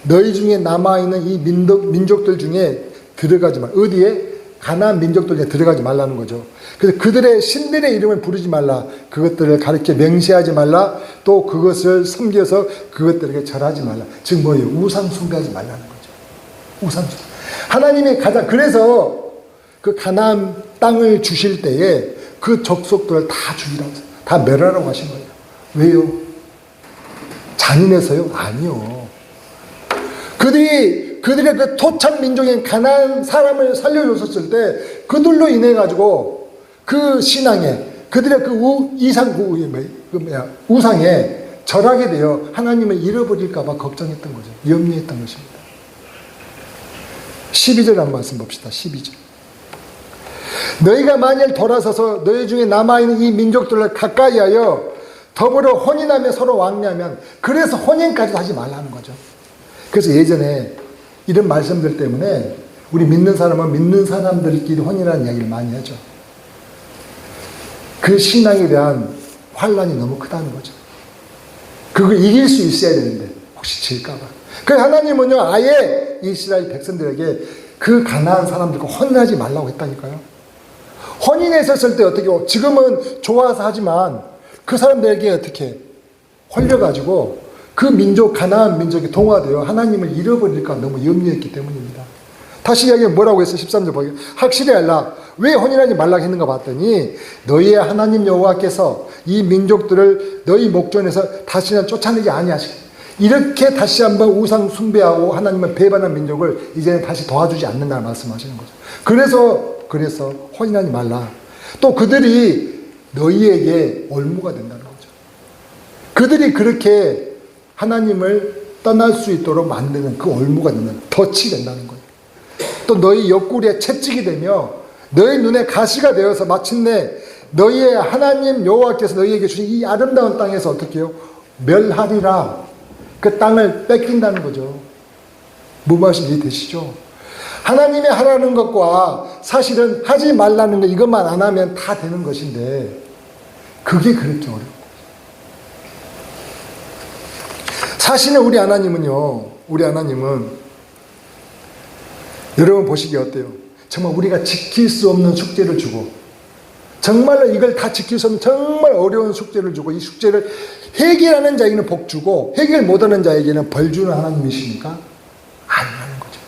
너희 중에 남아있는 이 민족들 중에 들어가지 말. 어디에? 가나안 민족들 중에 들어가지 말라는 거죠. 그래서 그들의 신들의 이름을 부르지 말라. 그것들을 가르쳐 맹세하지 말라. 또 그것을 섬겨서 그것들에게 절하지 말라. 즉 뭐예요? 우상 숭배하지 말라는 거죠. 우상 숭배. 하나님이 가장, 그래서 그 가나안 땅을 주실 때에 그 족속들을 다 죽이라고, 다 멸하라고 하신 거예요. 왜요? 잔인해서요? 아니요. 그들의 그 토착 민족인 가나안 사람을 살려줬었을 때 그들로 인해 가지고 그 신앙에 그들의 그 우상에 절하게 되어 하나님을 잃어버릴까 봐 걱정했던 거죠. 염려했던 것입니다. 12절 한 말씀 봅시다. 12절. 너희가 만일 돌아서서 너희 중에 남아있는 이 민족들을 가까이 하여 더불어 혼인하며 서로 왕래하면, 그래서 혼인까지도 하지 말라는 거죠. 그래서 예전에 이런 말씀들 때문에 우리 믿는 사람은 믿는 사람들끼리 혼인하는 이야기를 많이 하죠. 그 신앙에 대한 환란이 너무 크다는 거죠. 그걸 이길 수 있어야 되는데 혹시 질까 봐. 그래서 하나님은요 아예 이스라엘 백성들에게 그 가나안 사람들과 혼인하지 말라고 했다니까요. 혼인했었을 때 어떻게, 지금은 좋아서 하지만 그 사람들에게 어떻게 홀려가지고 그 민족, 가나안 민족이 동화되어 하나님을 잃어버릴까 너무 염려했기 때문입니다. 다시 이야기하면 뭐라고 했어요? 13절 보기. 확실히 알라. 왜 혼인하지 말라고 했는가 봤더니 너희의 하나님 여호와께서 이 민족들을 너희 목전에서 다시는 쫓아내지 아니하시고, 이렇게 다시 한번 우상 숭배하고 하나님을 배반한 민족을 이제는 다시 도와주지 않는다는 말씀하시는 거죠. 그래서 혼인하지 말라. 또 그들이 너희에게 올무가 된다는 거죠. 그들이 그렇게 하나님을 떠날 수 있도록 만드는 그 올무가 된다는, 덫이 된다는 거예요. 또 너희 옆구리에 채찍이 되며 너희 눈에 가시가 되어서 마침내 너희의 하나님 여호와께서 너희에게 주신 이 아름다운 땅에서 어떻게 해요? 멸하리라. 그 땅을 뺏긴다는 거죠. 무슨 말씀이 되시죠? 하나님이 하라는 것과 사실은 하지 말라는 것, 이것만 안 하면 다 되는 것인데 그게 그렇게 어려워. 사실은 우리 하나님은 여러분 보시기에 어때요? 정말 우리가 지킬 수 없는 숙제를 주고, 정말로 이걸 다 지킬 수 없는 정말 어려운 숙제를 주고, 이 숙제를 해결하는 자에게는 복 주고 해결 못하는 자에게는 벌 주는 하나님이십니까? 아니라는 거죠.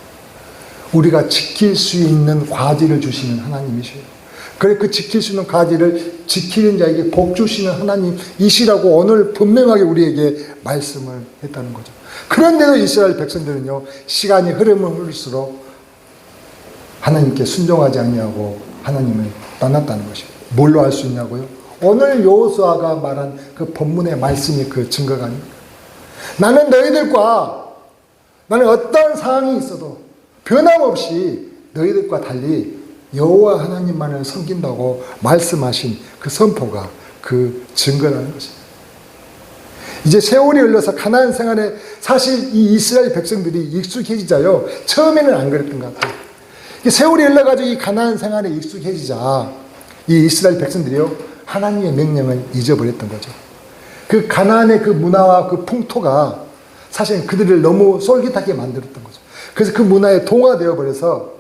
우리가 지킬 수 있는 과제를 주시는 하나님이셔요. 그래, 그 지킬 수 있는 과제를 지키는 자에게 복 주시는 하나님이시라고 오늘 분명하게 우리에게 말씀을 했다는 거죠. 그런데도 이스라엘 백성들은요, 시간이 흐르면 흐를수록 하나님께 순종하지 아니하고 하나님을 떠났다는 것입니다. 뭘로 알 수 있냐고요? 오늘 여호수아가 말한 그 본문의 말씀이 그 증거가 아닙니까? 나는 어떤 상황이 있어도 변함없이 너희들과 달리 여호와 하나님만을 섬긴다고 말씀하신 그 선포가 그 증거라는 것입니다. 이제 세월이 흘러서 가나안 생활에 사실 이 이스라엘 백성들이 익숙해지자요, 처음에는 안 그랬던 것 같아요. 세월이 흘러가지고 이 가나안 생활에 익숙해지자 이 이스라엘 백성들이요, 하나님의 명령을 잊어버렸던 거죠. 그 가나안의 그 문화와 그 풍토가 사실 그들을 너무 솔깃하게 만들었던 거죠. 그래서 그 문화에 동화되어 버려서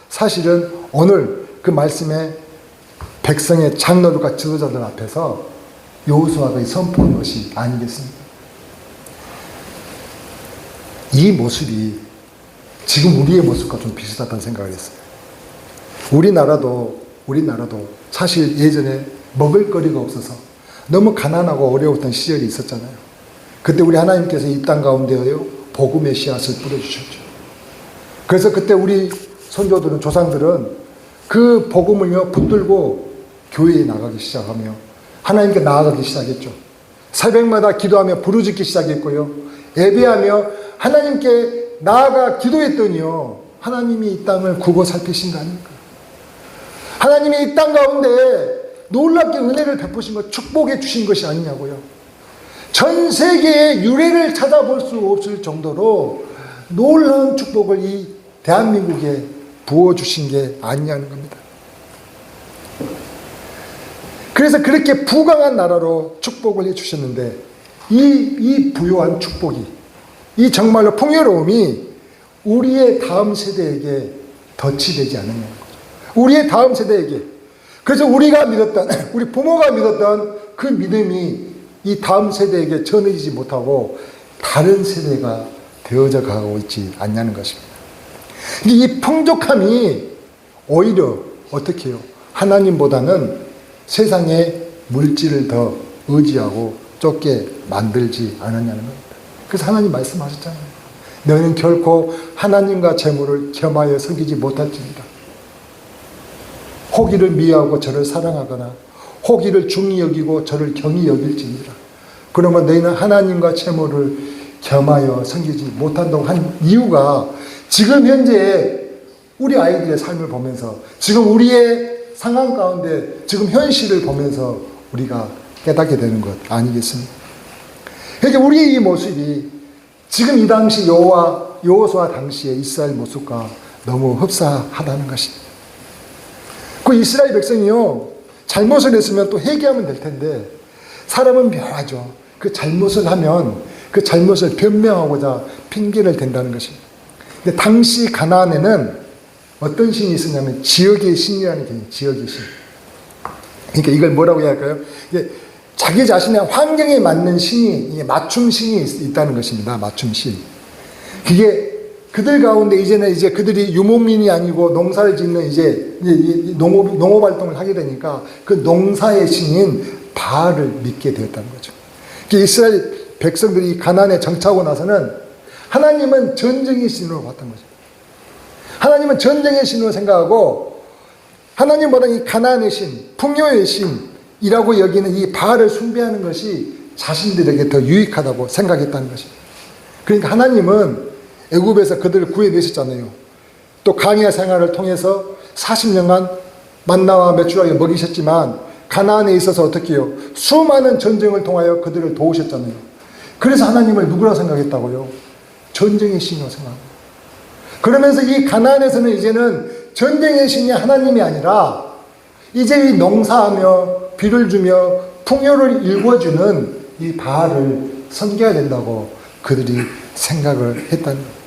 사실은 오늘 그 말씀에 백성의 장로들과 지도자들 앞에서 여호수아가 선포한 것이 아니겠습니까? 이 모습이 지금 우리의 모습과 좀 비슷하다는 생각을 했어요. 우리나라도 사실 예전에 먹을거리가 없어서 너무 가난하고 어려웠던 시절이 있었잖아요. 그때 우리 하나님께서 이 땅 가운데에요 복음의 씨앗을 뿌려주셨죠. 그래서 그때 우리 선조들은, 조상들은 그 복음을요 붙들고 교회에 나가기 시작하며 하나님께 나아가기 시작했죠. 새벽마다 기도하며 부르짖기 시작했고요. 예배하며 하나님께 나아가 기도했더니요 하나님이 이 땅을 구고 살피신 거 아닙니까? 하나님이 이 땅 가운데 놀랍게 은혜를 베푸신 것, 축복해 주신 것이 아니냐고요. 전 세계의 유래를 찾아볼 수 없을 정도로 놀라운 축복을 이 대한민국에 부어주신 게 아니냐는 겁니다. 그래서 그렇게 부강한 나라로 축복을 해주셨는데 이 부요한 축복이, 이 정말로 풍요로움이 우리의 다음 세대에게 덫이 되지 않느냐는 거죠. 우리의 다음 세대에게. 그래서 우리가 믿었던, 우리 부모가 믿었던 그 믿음이 이 다음 세대에게 전해지지 못하고 다른 세대가 되어져 가고 있지 않냐는 것입니다. 이 풍족함이 오히려 어떻게 해요? 하나님보다는 세상의 물질을 더 의지하고 쫓게 만들지 않았냐는 겁니다. 그래서 하나님 말씀하셨잖아요. 너희는 결코 하나님과 재물을 겸하여 섬기지 못할지니라. 호기를 미워하고 저를 사랑하거나 호기를 중히 여기고 저를 경히 여길지니라. 그러면 너희는 하나님과 재물을 겸하여 섬기지 못한다고 한 이유가 지금 현재 우리 아이들의 삶을 보면서 지금 우리의 상황 가운데 지금 현실을 보면서 우리가 깨닫게 되는 것 아니겠습니까? 그러니까 우리의 이 모습이 지금 이 당시 여호수아 당시의 이스라엘 모습과 너무 흡사하다는 것입니다. 그 이스라엘 백성이요 잘못을 했으면 또 회개하면 될 텐데 사람은 묘하죠. 그 잘못을 하면 그 잘못을 변명하고자 핑계를 댄다는 것입니다. 근데 당시 가나안에는 어떤 신이 있었냐면 지역의 신이라는 게 지역의 신. 그러니까 이걸 뭐라고 해야 할까요? 이게 자기 자신의 환경에 맞는 신이, 이게 맞춤 신이 있다는 것입니다. 맞춤 신. 그게 그들 가운데 이제는 이제 그들이 유목민이 아니고 농사를 짓는 이제 농업 활동을 하게 되니까 그 농사의 신인 바알을 믿게 되었다는 거죠. 이스라엘 백성들이 가나안에 정착하고 나서는 하나님은 전쟁의 신으로 봤던 거죠. 하나님은 전쟁의 신으로 생각하고 하나님보다 이 가나안의 신, 풍요의 신이라고 여기는 이 바알을 숭배하는 것이 자신들에게 더 유익하다고 생각했다는 것입니다. 그러니까 하나님은 애굽에서 그들을 구해내셨잖아요. 또 광야 생활을 통해서 40년간 만나와 메추라기 먹이셨지만 가나안에 있어서 어떻게 해요? 수많은 전쟁을 통하여 그들을 도우셨잖아요. 그래서 하나님을 누구라고 생각했다고요? 전쟁의 신이라고 생각합니다. 그러면서 이 가나안에서는 이제는 전쟁의 신이 하나님이 아니라 이제 이 농사하며 비를 주며 풍요를 일궈주는 이 바알을 섬겨야 된다고 그들이 생각을 했다는 거예요.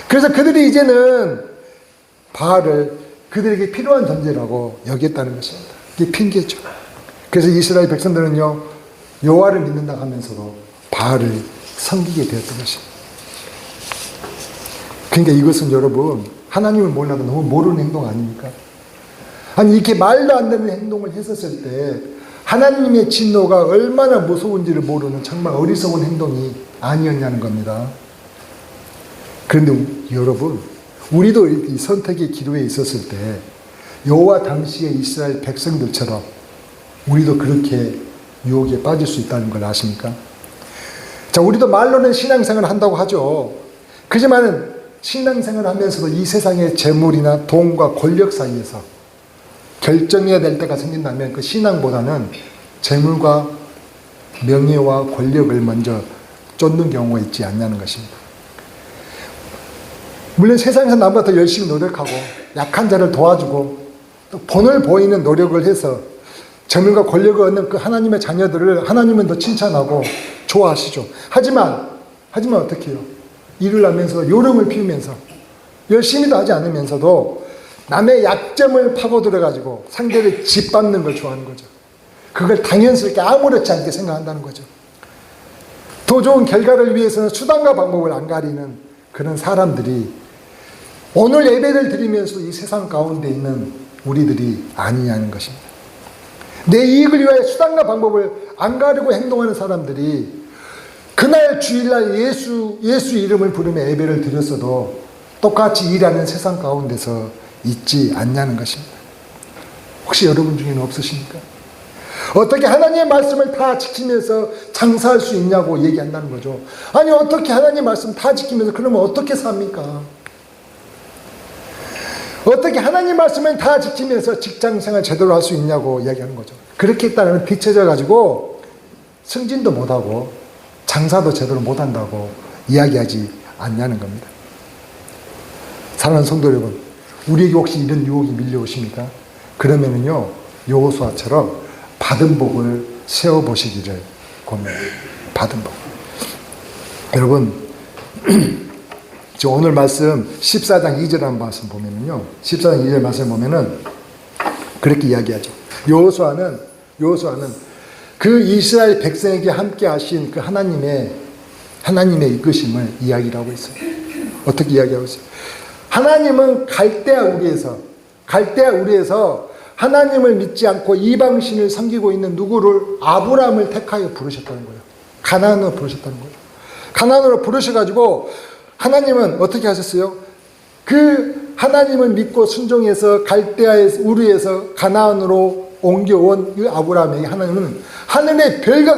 그래서 그들이 이제는 바알을 그들에게 필요한 존재라고 여겼다는 것입니다. 이게 핑계죠. 그래서 이스라엘 백성들은요 여호와를 믿는다 하면서도 바알을 섬기게 되었던 것입니다. 그러니까 이것은 여러분 하나님을 몰라도 너무 모르는 행동 아닙니까? 아니 이렇게 말도 안 되는 행동을 했었을 때 하나님의 진노가 얼마나 무서운지를 모르는 정말 어리석은 행동이 아니었냐는 겁니다. 그런데 여러분 우리도 이 선택의 기로에 있었을 때 여호와 당시의 이스라엘 백성들처럼 우리도 그렇게 유혹에 빠질 수 있다는 걸 아십니까? 자, 우리도 말로는 신앙생활을 한다고 하죠. 그렇지만 신앙생활을 하면서도 이 세상의 재물이나 돈과 권력 사이에서 결정해야 될 때가 생긴다면 그 신앙보다는 재물과 명예와 권력을 먼저 쫓는 경우가 있지 않냐는 것입니다. 물론 세상에서 나보다 더 열심히 노력하고 약한 자를 도와주고 또 본을 보이는 노력을 해서 재물과 권력을 얻는 그 하나님의 자녀들을 하나님은 더 칭찬하고 좋아하시죠. 하지만 어떻게 해요? 일을 하면서 요령을 피우면서 열심히도 하지 않으면서도 남의 약점을 파고들어가지고 상대를 짓밟는 걸 좋아하는 거죠. 그걸 당연스럽게 아무렇지 않게 생각한다는 거죠. 더 좋은 결과를 위해서는 수단과 방법을 안 가리는 그런 사람들이 오늘 예배를 드리면서 이 세상 가운데 있는 우리들이 아니냐는 것입니다. 내 이익을 위하여 수단과 방법을 안 가리고 행동하는 사람들이 그날 주일날 예수 이름을 부르며 예배를 드렸어도 똑같이 일하는 세상 가운데서 있지 않냐는 것입니다. 혹시 여러분 중에는 없으십니까? 어떻게 하나님의 말씀을 다 지키면서 장사할 수 있냐고 얘기한다는 거죠. 아니 어떻게 하나님의 말씀 다 지키면서 그러면 어떻게 삽니까? 어떻게 하나님 말씀을 다 지키면서 직장생활 제대로 할 수 있냐고 이야기하는 거죠. 그렇게 했다면 뒤처져 가지고 승진도 못하고 장사도 제대로 못한다고 이야기하지 않냐는 겁니다. 사랑하는 성도 여러분, 우리에게 혹시 이런 유혹이 밀려오십니까? 그러면은요 여호수아처럼 받은 복을 세워보시기를 권면합니다. 받은 복. 여러분 오늘 말씀 14장 2절 한 말씀 보면은요 14장 2절 말씀 보면은 그렇게 이야기하죠. 여호수아는 그 이스라엘 백성에게 함께 하신 그 하나님의 이끄심을 이야기를 하고 있어요. 어떻게 이야기하고 있어요? 하나님은 갈대아 우리에서 하나님을 믿지 않고 이방신을 섬기고 있는 누구를 아브라함을 택하여 부르셨다는 거예요. 가나안으로 부르셨다는 거예요. 가나안으로 부르셔가지고 하나님은 어떻게 하셨어요? 그 하나님을 믿고 순종해서 갈대아의 우르에서 가나안으로 옮겨온 그 아브라함에게 하나님은 하늘의 별과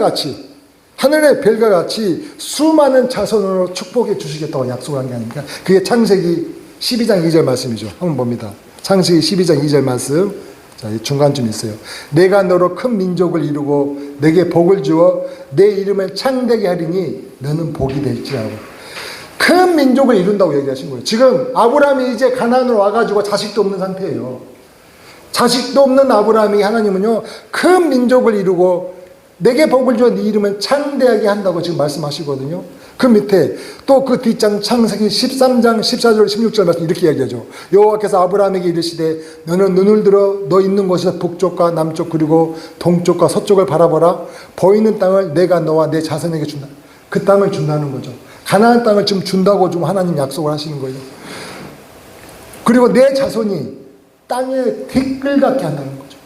같이 수많은 자손으로 축복해 주시겠다고 약속한 게 아닙니까? 그게 창세기 12장 2절 말씀이죠. 한번 봅니다. 창세기 12장 2절 말씀. 자, 중간쯤 있어요. 내가 너로 큰 민족을 이루고 내게 복을 주어 내 이름을 창대하게 하리니 너는 복이 될지라고. 큰 민족을 이룬다고 얘기하신 거예요. 지금 아브라함이 이제 가나안으로 와가지고 자식도 없는 상태예요. 자식도 없는 아브라함이 하나님은요 큰 민족을 이루고 내게 복을 주어 네 이름을 창대하게 한다고 지금 말씀하시거든요. 그 밑에 또 그 뒷장 창세기 13장 14절 16절 말씀 이렇게 이야기하죠. 여호와께서 아브라함에게 이르시되 너는 눈을 들어 너 있는 곳에서 북쪽과 남쪽 그리고 동쪽과 서쪽을 바라보라. 보이는 땅을 내가 너와 내 자손에게 준다. 그 땅을 준다는 거죠. 가나안 땅을 지금 준다고 좀 하나님 약속을 하시는 거예요. 그리고 내 자손이 땅에 티끌 같게 한다는 거죠.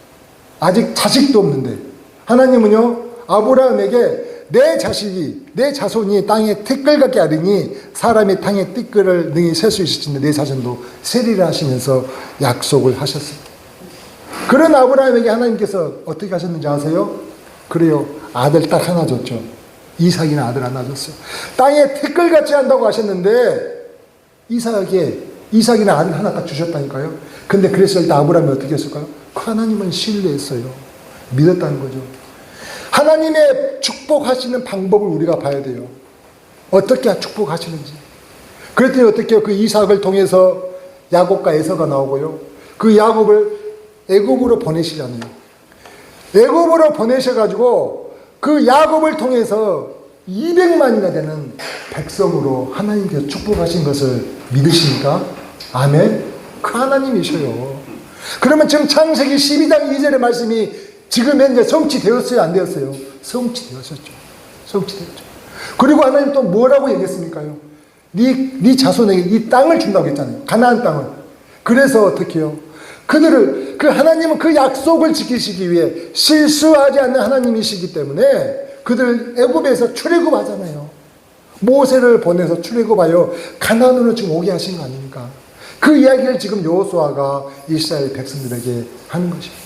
아직 자식도 없는데 하나님은요 아브라함에게 내 자손이 땅에 티끌 같게 하리니 사람이 땅에 티끌을 능히 셀 수 있을진데 내 자손도 세리라 하시면서 약속을 하셨습니다. 그런 아브라함에게 하나님께서 어떻게 하셨는지 아세요? 그래요. 아들 딱 하나 줬죠. 이삭이는 아들 하나 줬어요. 땅에 티끌같이 한다고 하셨는데 이삭이는 아들 하나 딱 주셨다니까요. 근데 그래서 일단 아브라함이 어떻게 했을까요? 하나님은 신뢰했어요. 믿었다는 거죠. 하나님의 축복하시는 방법을 우리가 봐야 돼요. 어떻게 축복하시는지. 그랬더니 어떻게 그 이삭을 통해서 야곱과 에서가 나오고요. 그 야곱을 애굽으로 보내시잖아요. 애굽으로 보내셔가지고 그 야곱을 통해서 200만이나 되는 백성으로 하나님께서 축복하신 것을 믿으십니까? 아멘? 그 하나님이셔요. 그러면 지금 창세기 12장 2절의 말씀이 지금 현재 성취되었어요? 안 되었어요? 성취되었었죠. 성취되었죠. 그리고 하나님 또 뭐라고 얘기했습니까요? 네 자손에게 이 땅을 준다고 했잖아요. 가나안 땅을. 그래서 어떻게 해요? 하나님은 그 약속을 지키시기 위해 실수하지 않는 하나님이시기 때문에 그들 애굽에서 출애굽하잖아요. 모세를 보내서 출애굽하여 가나안으로 지금 오게 하신 거 아닙니까? 그 이야기를 지금 여호수아가 이스라엘 백성들에게 하는 것입니다.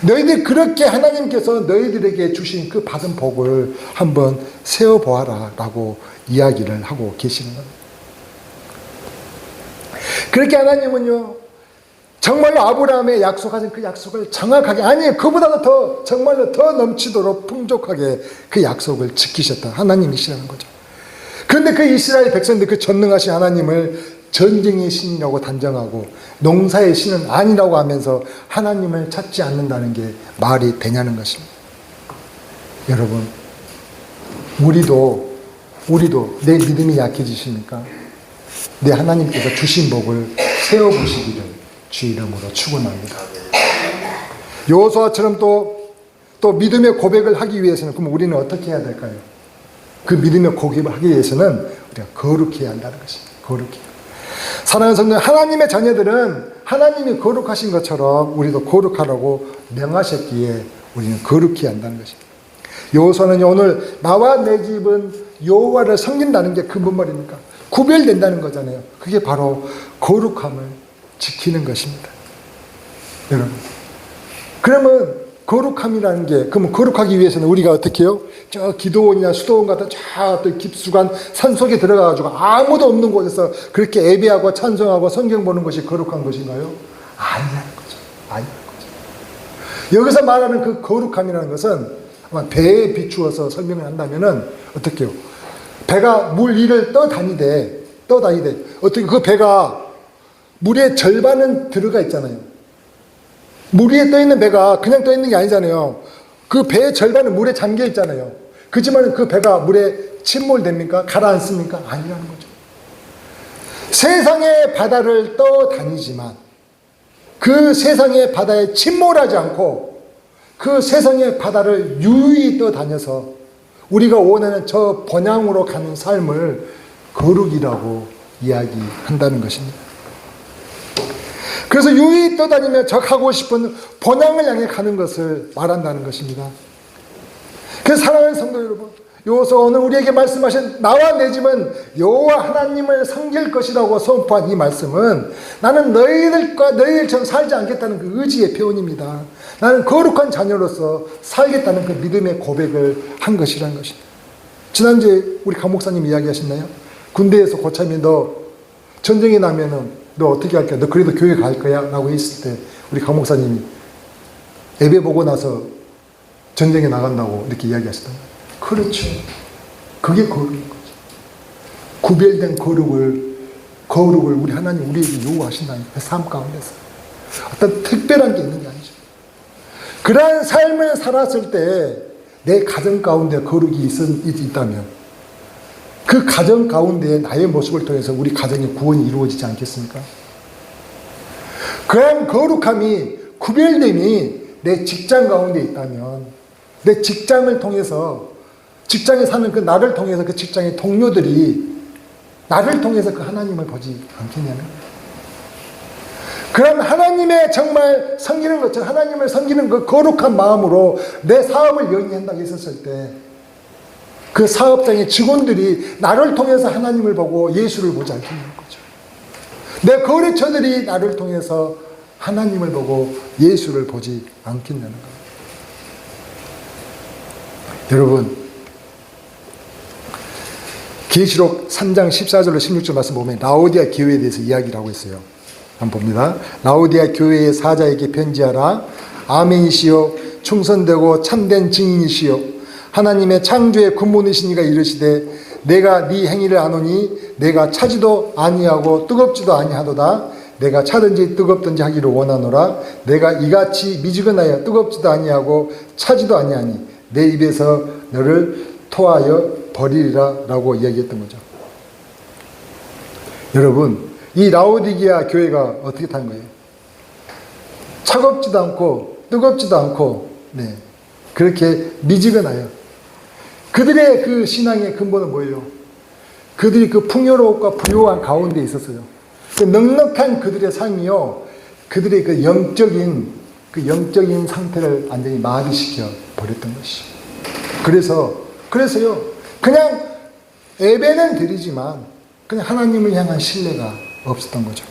너희들 그렇게 하나님께서 너희들에게 주신 그 받은 복을 한번 세워보아라 라고 이야기를 하고 계시는 겁니다. 그렇게 하나님은요 정말로 아브라함의 약속하신 그 약속을 정확하게 아니 그보다도 더 정말로 더 넘치도록 풍족하게 그 약속을 지키셨다 하나님이시라는 거죠. 그런데 그 이스라엘 백성들 그 전능하신 하나님을 전쟁의 신이라고 단정하고 농사의 신은 아니라고 하면서 하나님을 찾지 않는다는 게 말이 되냐는 것입니다. 여러분 우리도 내 믿음이 약해지십니까? 내 하나님께서 주신 복을 세워보시기를 주 이름으로 축원합니다. 여호수아처럼 또 믿음의 고백을 하기 위해서는 그럼 우리는 어떻게 해야 될까요? 그 믿음의 고백을 하기 위해서는 우리가 거룩해야 한다는 것입니다. 거룩해. 사랑하는 성도, 하나님의 자녀들은 하나님이 거룩하신 것처럼 우리도 거룩하라고 명하셨기에 우리는 거룩해야 한다는 것입니다. 여호수아는 오늘 나와 내 집은 여호와를 섬긴다는 게 근본 말입니까? 구별된다는 거잖아요. 그게 바로 거룩함을 지키는 것입니다. 여러분, 그러면 거룩함이라는 게, 그러면 거룩하기 위해서는 우리가 어떻게 해요? 저 기도원이나 수도원 같은 저 깊숙한 산속에 들어가가지고 아무도 없는 곳에서 그렇게 예배하고 찬송하고 성경 보는 것이 거룩한 것인가요? 아니라는 거죠. 아니라는 거죠. 여기서 말하는 그 거룩함이라는 것은 아마 배에 비추어서 설명을 한다면은 어떻게 해요? 배가 물 위를 떠다니되 어떻게 그 배가 물의 절반은 들어가 있잖아요. 물 위에 떠있는 배가 그냥 떠있는 게 아니잖아요. 그 배의 절반은 물에 잠겨 있잖아요. 그렇지만 그 배가 물에 침몰됩니까? 가라앉습니까? 아니라는 거죠. 세상의 바다를 떠다니지만 그 세상의 바다에 침몰하지 않고 그 세상의 바다를 유유히 떠다녀서 우리가 원하는 저 번향으로 가는 삶을 거룩이라고 이야기한다는 것입니다. 그래서 유유히 떠다니며 저 가고 싶은 번향을 향해 가는 것을 말한다는 것입니다. 그래서 사랑하는 성도 여러분, 여호수아 오늘 우리에게 말씀하신 나와 내 집은 여호와 하나님을 섬길 것이라고 선포한 이 말씀은 나는 너희들처럼 살지 않겠다는 그 의지의 표현입니다. 나는 거룩한 자녀로서 살겠다는 그 믿음의 고백을 한 것이라는 것입니다. 지난주에 우리 강 목사님 이야기하셨나요? 군대에서 고참이 너 전쟁이 나면은 너 어떻게 할 거야? 너 그래도 교회 갈 거야? 라고 했을 때 우리 강 목사님이 예배 보고 나서 전쟁에 나간다고 이렇게 이야기하시더라고요. 그렇죠. 그게 거룩인 거죠. 구별된 거룩을 우리 하나님 우리에게 요구하신다니까. 삶 가운데서 어떤 특별한 게 있는 게 아니죠. 그러한 삶을 살았을 때 내 가정 가운데 거룩이 있다면 그 가정 가운데 나의 모습을 통해서 우리 가정의 구원이 이루어지지 않겠습니까? 그런 거룩함이, 구별됨이 내 직장 가운데 있다면 내 직장을 통해서, 직장에 사는 그 나를 통해서 그 직장의 동료들이 나를 통해서 그 하나님을 보지 않겠냐는 거예요. 그런 하나님의 정말 섬기는 것처럼 하나님을 섬기는 그 거룩한 마음으로 내 사업을 영위한다고 했었을 때 그 사업장의 직원들이 나를 통해서 하나님을 보고 예수를 보지 않겠냐는 거죠. 내 거래처들이 나를 통해서 하나님을 보고 예수를 보지 않겠냐는 거예요. 여러분, 계시록 3장 14절로 16절 말씀 보면 라오디아 교회에 대해서 이야기를 하고 있어요. 한번 봅니다. 라오디아 교회의 사자에게 편지하라. 아멘이시요 충성되고 참된 증인이시요 하나님의 창조의 근본이시니가 이르시되 내가 네 행위를 아노니 내가 차지도 아니하고 뜨겁지도 아니하도다. 내가 차든지 뜨겁든지 하기를 원하노라. 내가 이같이 미지근하여 뜨겁지도 아니하고 차지도 아니하니 내 입에서 너를 토하여 버리리라 라고 이야기했던 거죠. 여러분, 이 라오디게아 교회가 어떻게 탄 거예요? 차갑지도 않고 뜨겁지도 않고 그렇게 미지근하여. 그들의 그 신앙의 근본은 뭐예요? 그들이 그 풍요로움과 부요한 가운데 있었어요. 그 넉넉한 그들의 삶이요, 그들의 그 영적인 상태를 완전히 마비시켜 버렸던 것이죠. 그래서요, 그냥 예배는 드리지만 그냥 하나님을 향한 신뢰가 없었던 거죠.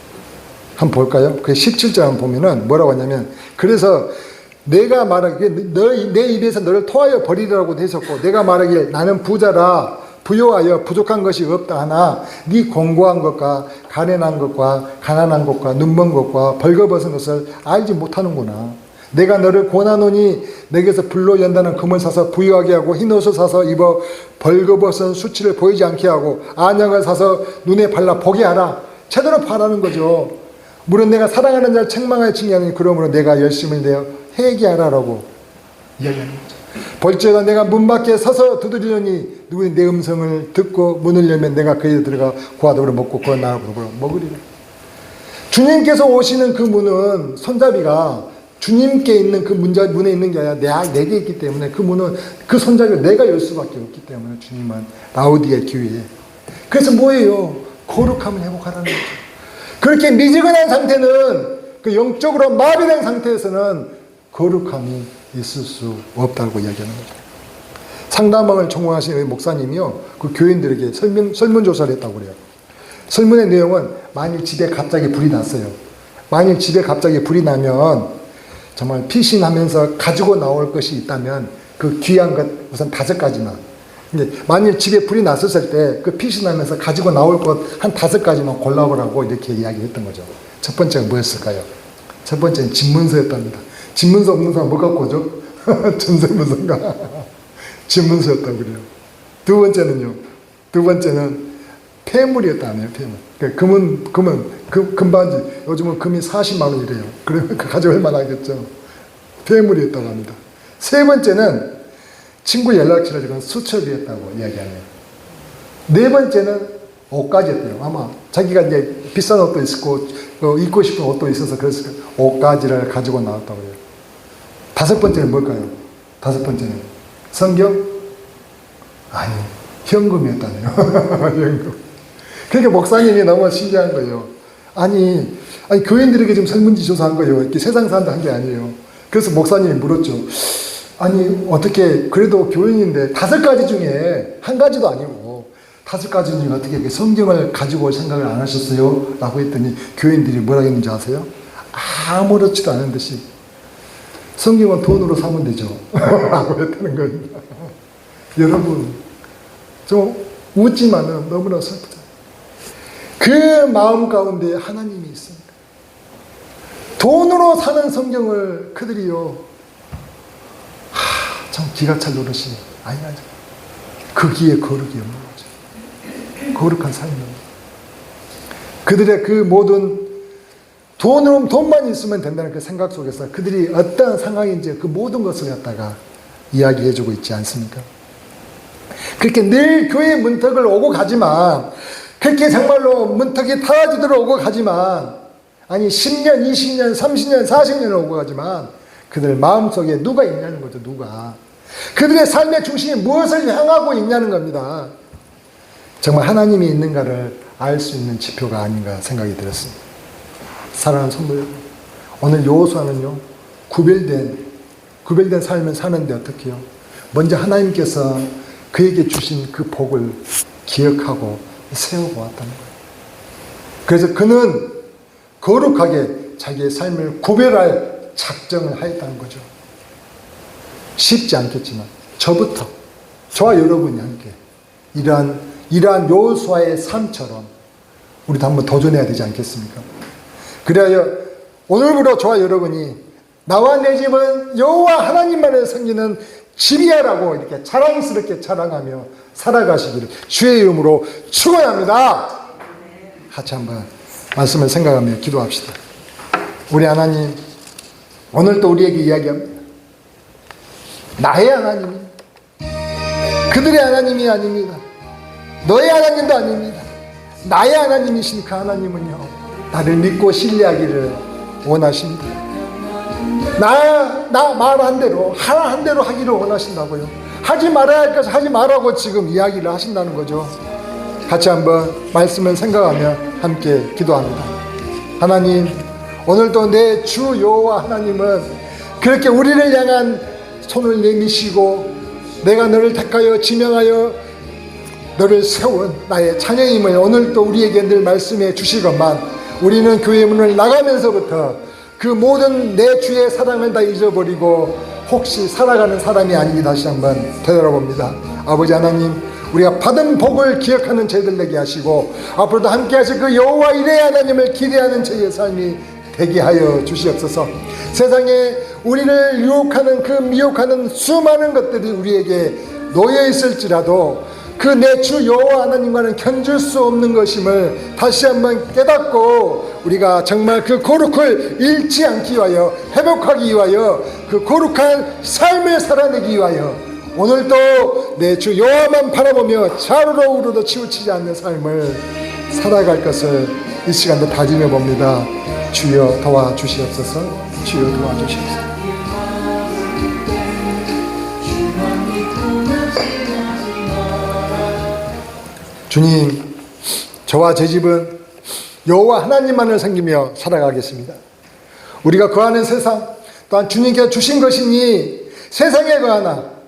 한번 볼까요? 그 17절 한번 보면은 뭐라고 하냐면, 그래서 내가 말하기에 내 입에서 너를 토하여 버리라고 했었고, 내가 말하기에 나는 부자라 부요하여 부족한 것이 없다 하나 네 공고한 것과 가난한 것과 눈먼 것과 벌거벗은 것을 알지 못하는구나. 내가 너를 권하노니 내게서 불로 연다는 금을 사서 부유하게 하고 흰옷을 사서 입어 벌거벗은 수치를 보이지 않게 하고 안약을 사서 눈에 발라 보게 하라. 제대로 바라는 거죠. 물론 내가 사랑하는 자를 책망하여 칭의하니 그러므로 내가 열심을 내어 회개하라라고 이야기하는 거죠. 벌죄가 내가 문 밖에 서서 두드리려니 누구는 내 음성을 듣고 문을 열면 내가 그에 들어가 고아더불어 먹고 그와 나와 먹으리라. 주님께서 오시는 그 문은 손잡이가 주님께 있는 그 문에 있는 게 아니라 내게 있기 때문에 그 문은 그 손잡이를 내가 열 수밖에 없기 때문에 주님은 라오디게 교회에. 그래서 뭐예요? 거룩함을 회복하라는 거죠. 그렇게 미지근한 상태는 그 영적으로 마비된 상태에서는 거룩함이 있을 수 없다고 이야기하는 거죠. 상담왕을 전공하신 목사님이요, 그 교인들에게 설문조사를 했다고 그래요. 설문의 내용은 만일 집에 갑자기 불이 났어요. 만일 집에 갑자기 불이 나면 정말 피신하면서 가지고 나올 것이 있다면 그 귀한 것 우선 5가지만. 근데 만일 집에 불이 났었을 때 그 피신하면서 가지고 나올 것 한 5가지만 골라보라고 이렇게 이야기했던 거죠. 첫 번째가 뭐였을까요? 첫 번째는 집문서였답니다. 집문서 없는 사람 뭐 갖고 오죠? 전세문서인가? 집문서였다고 그래요. 두 번째는요. 두 번째는 폐물이었다네요. 폐물. 금반지. 요즘은 금이 40만 원이래요. 그러면 가져올 만하겠죠. 폐물이었다고 합니다. 세 번째는 친구 연락처를 적은 수첩이었다고 이야기하네요. 네 번째는 옷가지였대요. 아마 자기가 이제 비싼 옷도 있고 입고 싶은 옷도 있어서 그래서 옷가지를 가지고 나왔다고 해요. 5번째는 뭘까요? 5번째는 성경? 아니, 현금이었다네요. 현금. 그러니까 목사님이 너무 신기한 거예요. 아니 교인들에게 지금 설문지 조사한 거예요. 이렇게 세상 사람들 한 게 아니에요. 그래서 목사님이 물었죠. 아니 어떻게 그래도 교인인데 5가지 중에 한 가지도 아니고 5가지 중에 어떻게 성경을 가지고 올 생각을 안 하셨어요? 라고 했더니 교인들이 뭐라 했는지 아세요? 아무렇지도 않은 듯이 성경은 돈으로 사면 되죠. 라고 했다는 겁니다. 여러분 좀 웃지만은 너무나 슬프죠. 그 마음 가운데 하나님이 있습니다. 돈으로 사는 성경을 그들이요, 참 기가 찰 노릇이 아니하죠. 거기에 거룩이 없는 거죠. 거룩한 삶이 없는 거죠. 그들의 그 모든 돈만 있으면 된다는 그 생각 속에서 그들이 어떤 상황인지 그 모든 것을 갖다가 이야기해주고 있지 않습니까? 그렇게 늘 교회 문턱을 오고 가지만, 그렇게 정말로 문턱이 타지도록 오고 가지만, 아니 10년, 20년, 30년, 40년을 오고 가지만 그들 마음속에 누가 있냐는 거죠. 누가. 그들의 삶의 중심이 무엇을 향하고 있냐는 겁니다. 정말 하나님이 있는가를 알 수 있는 지표가 아닌가 생각이 들었습니다. 사랑하는 성도 여러분, 오늘 여호수아는요, 구별된 삶을 사는데 어떻게 해요? 먼저 하나님께서 그에게 주신 그 복을 기억하고 세워보았다는 거예요. 그래서 그는 거룩하게 자기의 삶을 구별할 작정을 하였다는 거죠. 쉽지 않겠지만 저부터, 저와 여러분이 함께 이러한 여호수아의 삶처럼 우리도 한번 도전해야 되지 않겠습니까? 그래야 오늘부터 저와 여러분이 나와 내 집은 여호와 하나님만을 섬기는 집이야라고 이렇게 자랑스럽게 자랑하며 살아가시기를 주의 이름으로 축원합니다. 같이 한번 말씀을 생각하며 기도합시다. 우리 하나님, 오늘 또 우리에게 이야기합니다. 나의 하나님이 그들의 하나님이 아닙니다. 너의 하나님도 아닙니다. 나의 하나님이신 그 하나님은요, 나를 믿고 신뢰하기를 원하십니다. 나 말한 대로, 한 대로 하기를 원하신다고요. 하지 말아야 할 것을 하지 말라고 지금 이야기를 하신다는 거죠. 같이 한번 말씀을 생각하며 함께 기도합니다. 하나님, 오늘도 내 주 여호와 하나님은 그렇게 우리를 향한 손을 내미시고 내가 너를 택하여 지명하여 너를 세운 나의 자녀임을 오늘도 우리에게 늘 말씀해 주시건만, 우리는 교회 문을 나가면서부터 그 모든 내 주의 사랑을 다 잊어버리고 혹시 살아가는 사람이 아닌지 다시 한번 되돌아봅니다. 아버지 하나님, 우리가 받은 복을 기억하는 저희들 되게 하시고 앞으로도 함께 하실 그 여호와 이레 하나님을 기대하는 저희의 삶이 되게 하여 주시옵소서. 세상에 우리를 유혹하는 그 미혹하는 수많은 것들이 우리에게 놓여 있을지라도 그 내 주 여호와 하나님과는 견줄 수 없는 것임을 다시 한번 깨닫고 우리가 정말 그 거룩을 잃지 않기 위하여, 회복하기 위하여, 그 거룩한 삶을 살아내기 위하여 오늘도 내 주 여호와만 바라보며 좌우로 우로도 치우치지 않는 삶을 살아갈 것을 이 시간도 다짐해 봅니다. 주여 도와주시옵소서. 주여 도와주시옵소서. 주님, 저와 제 집은 여호와 하나님만을 섬기며 살아가겠습니다. 우리가 거하는 세상 또한 주님께서 주신 것이니 세상에 거하나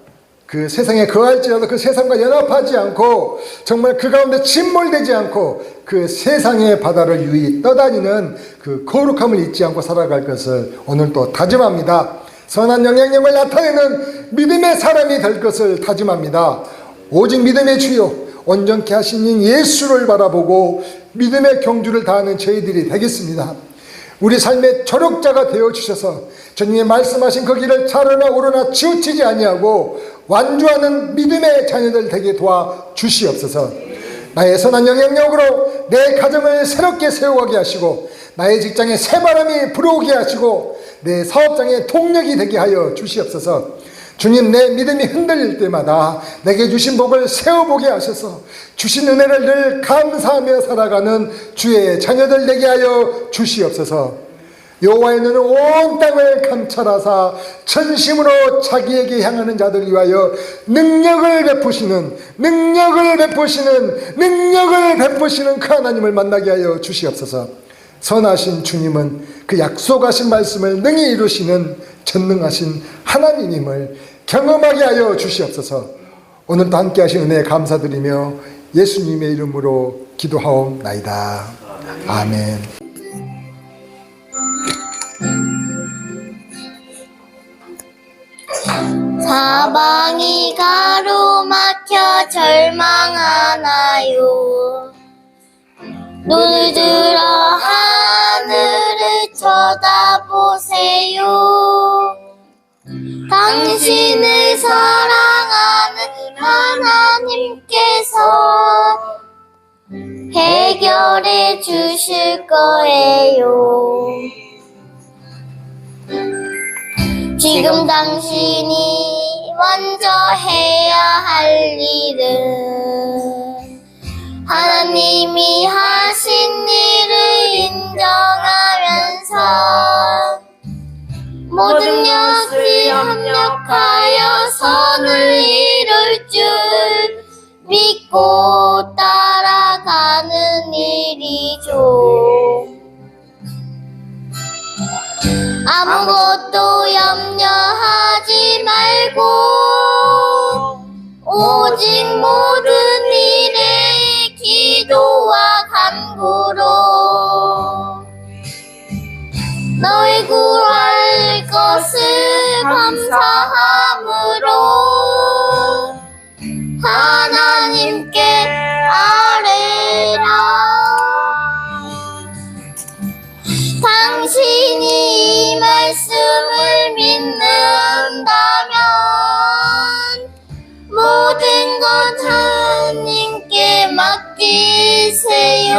그 세상에 거할지라도 그 세상과 연합하지 않고 정말 그 가운데 침몰되지 않고 그 세상의 바다를 유이 떠다니는 그 거룩함을 잊지 않고 살아갈 것을 오늘 또 다짐합니다. 선한 영향력을 나타내는 믿음의 사람이 될 것을 다짐합니다. 오직 믿음의 주요 온전케 하신 인 예수를 바라보고 믿음의 경주를 다하는 저희들이 되겠습니다. 우리 삶의 조력자가 되어주셔서 주님이 말씀하신 그 길을 차르나 오르나 치우치지 아니하고 완주하는 믿음의 자녀들 되게 도와주시옵소서. 나의 선한 영향력으로 내 가정을 새롭게 세워가게 하시고 나의 직장에 새바람이 불어오게 하시고 내 사업장에 동력이 되게 하여 주시옵소서. 주님, 내 믿음이 흔들릴 때마다 내게 주신 복을 세워보게 하셔서 주신 은혜를 늘 감사하며 살아가는 주의 자녀들 되게 하여 주시옵소서. 여호와의 눈은 온 땅을 감찰하사 전심으로 자기에게 향하는 자들 위하여 능력을 베푸시는 그 하나님을 만나게 하여 주시옵소서. 선하신 주님은 그 약속하신 말씀을 능히 이루시는 전능하신 하나님임을 경험하게 하여 주시옵소서. 오늘도 함께 하신 은혜에 감사드리며 예수님의 이름으로 기도하옵나이다. 아멘. 사방이 가로막혀 절망하나요. 눈을 들어 하늘을 쳐다보세요. 당신을 사랑하는 하나님께서 해결해 주실 거예요. 지금 당신이 먼저 해야 할 일은 하나님이 하신 일을 인정하면서 모든 것이 협력하여 선을 이룰 줄 믿고 따라가는 일이죠. 아무것도 염려하지 말고 오직 모든 일에 기도와 간구로 너희 구할 것을 감사함으로 하나님께 아뢰라. 당신이 이 말씀을 믿는다면 모든 것 하나님께 맡기세요.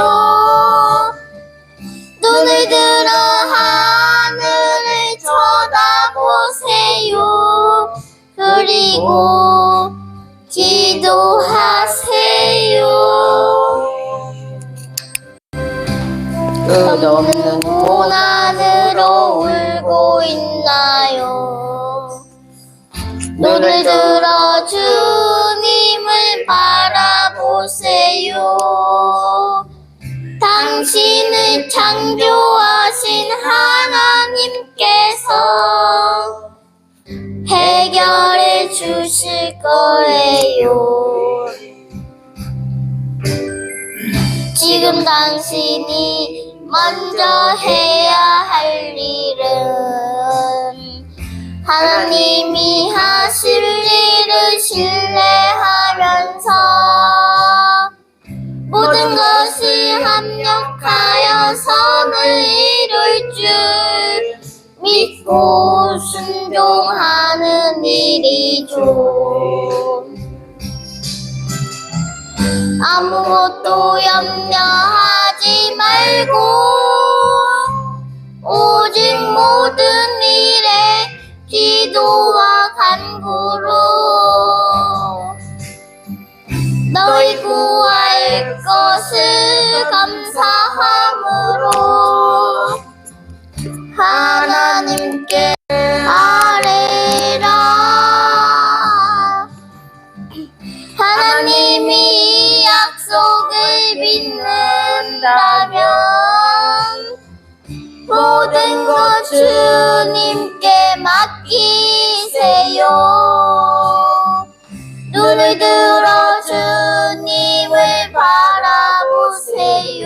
눈을 들어 하늘을 쳐다보세요. 그리고 기도하세요. 끝없는 고난으로 울고 있나요? 눈을 들어 주님을 바라보세요. 당신을 창조하신 하나님께서 해결해 주실 거예요. 지금 당신이 먼저 해야 할 일은 하나님이 하실 일을 신뢰하면서 모든 것이 합력하여 선을 이룰 줄 믿고 순종하는 일이죠. 아무것도 염려하지 말고 오직 모든 일에 기도와 간구로 너희 구할 것을 감사함으로 함께 아뢰라. 하나님이 약속을 믿는다면 모든 것 주님께 맡기세요. 눈을 들어 주님을 바라보세요.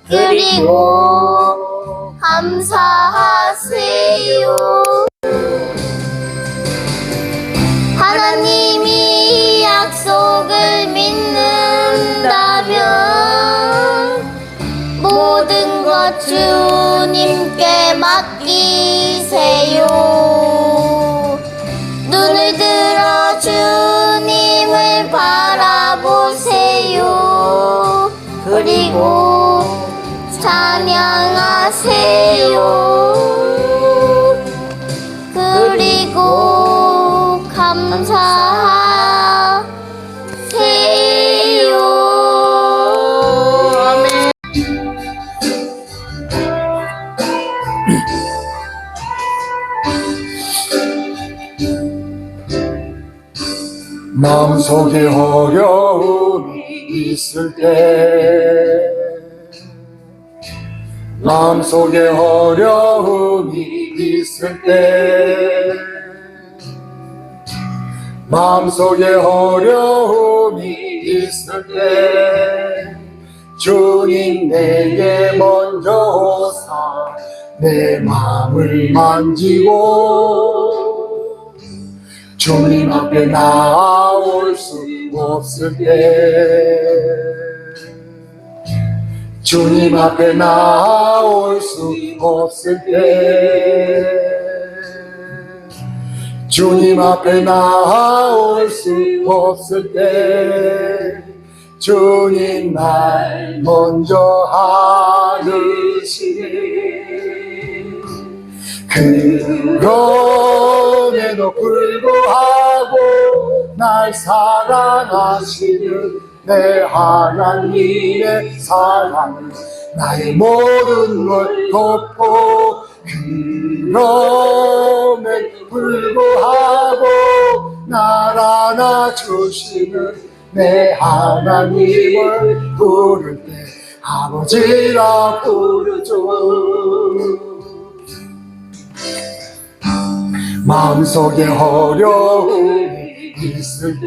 그리고 감사하세요. 하나님이 약속을 믿는다면 모든 것 주님께 맡기세요. 눈을 들어 주님을 바라보세요. 그리고 찬양하세요. 그리고 감사하세요. 아멘. 마음속에 어려움이 있을 때, 마음속에 어려움이 있을 때, 마음속에 어려움이 있을 때, 주님 내게 먼저 오사 내 마음을 만지고, 주님 앞에 나올 수 없을 때, 주님 앞에 나올 수 없을 때, 주님 앞에 나올 수 없을 때, 주님 날 먼저 하르시네. 그럼에도 불구하고 날 사랑하시는 내 하나님의 사랑은 나의 모든 걸 덮고, 그럼에도 불구하고 날 안아주시는 내 하나님을 부를 때 아버지라 부르죠. 마음속에 어려움이 있을 때,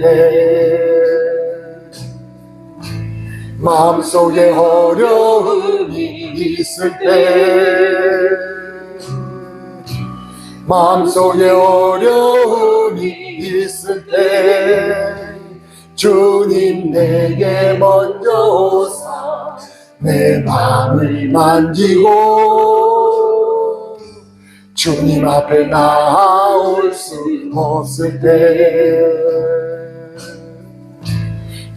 마음속에 어려움이 있을 때, 마음속에 어려움이 있을 때, 주님 내게 먼저 오사 내 마음을 만지고, 주님 앞에 나올 수 없을 때,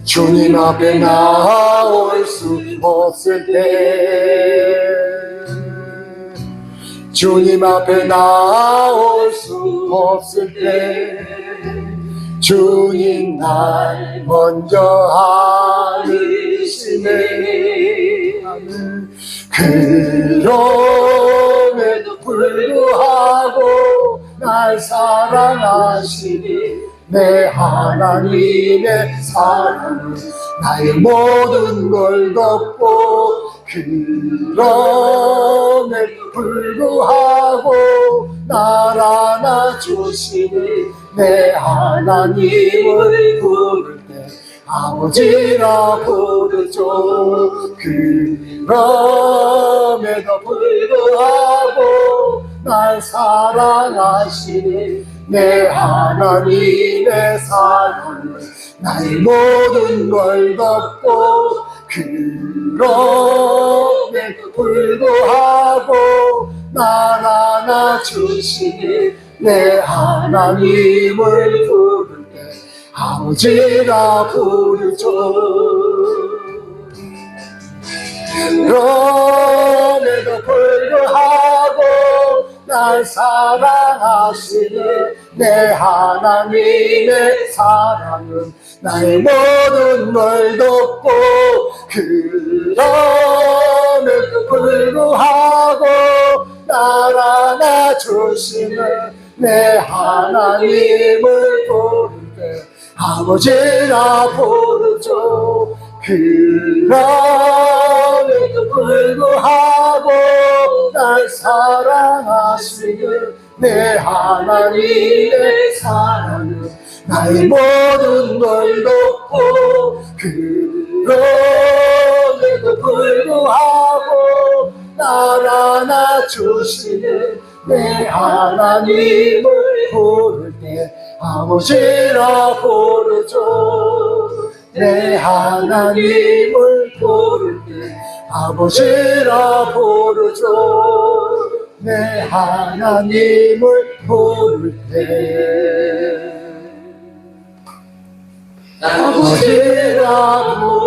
주님 앞에 나올 수 없을 때, 주님 앞에 나올 수 없을 때, 주님 날 먼저 하시네. 그럼에도 불구하고 날 사랑하시니 내 하나님의 사랑은 나의 모든 걸 덮고, 그럼에도 불구하고 날 안아주시니 내 하나님을 부를 때 아버지라 부르죠. 그럼에도 불구하고 날 사랑하시니 내 하나님의 사랑은 나의 모든 걸 덮고, 그럼에도 불구하고 날 안아주시니 내 하나님을 부를 때 아버지라 부르죠. 그럼에도 불구하고 날 사랑하시는 내 하나님의 사랑은 나의 모든 걸 덮고, 그럼에도 불구하고 날 안아주시는 주시는 내 하나님을 부를 때 아버지라 부르죠. 그럼에도 불구하고 날 사랑하시는 내 하나님의 사랑은 나의 모든 걸 돕고 그럼에도 불구하고 날 안아주시는 내 하나님을 부를 때 아버지라 부르죠. 내 하나님을 부를 때 아버지라 부르죠. 내 하나님을 부를 때 아버지라 부르죠.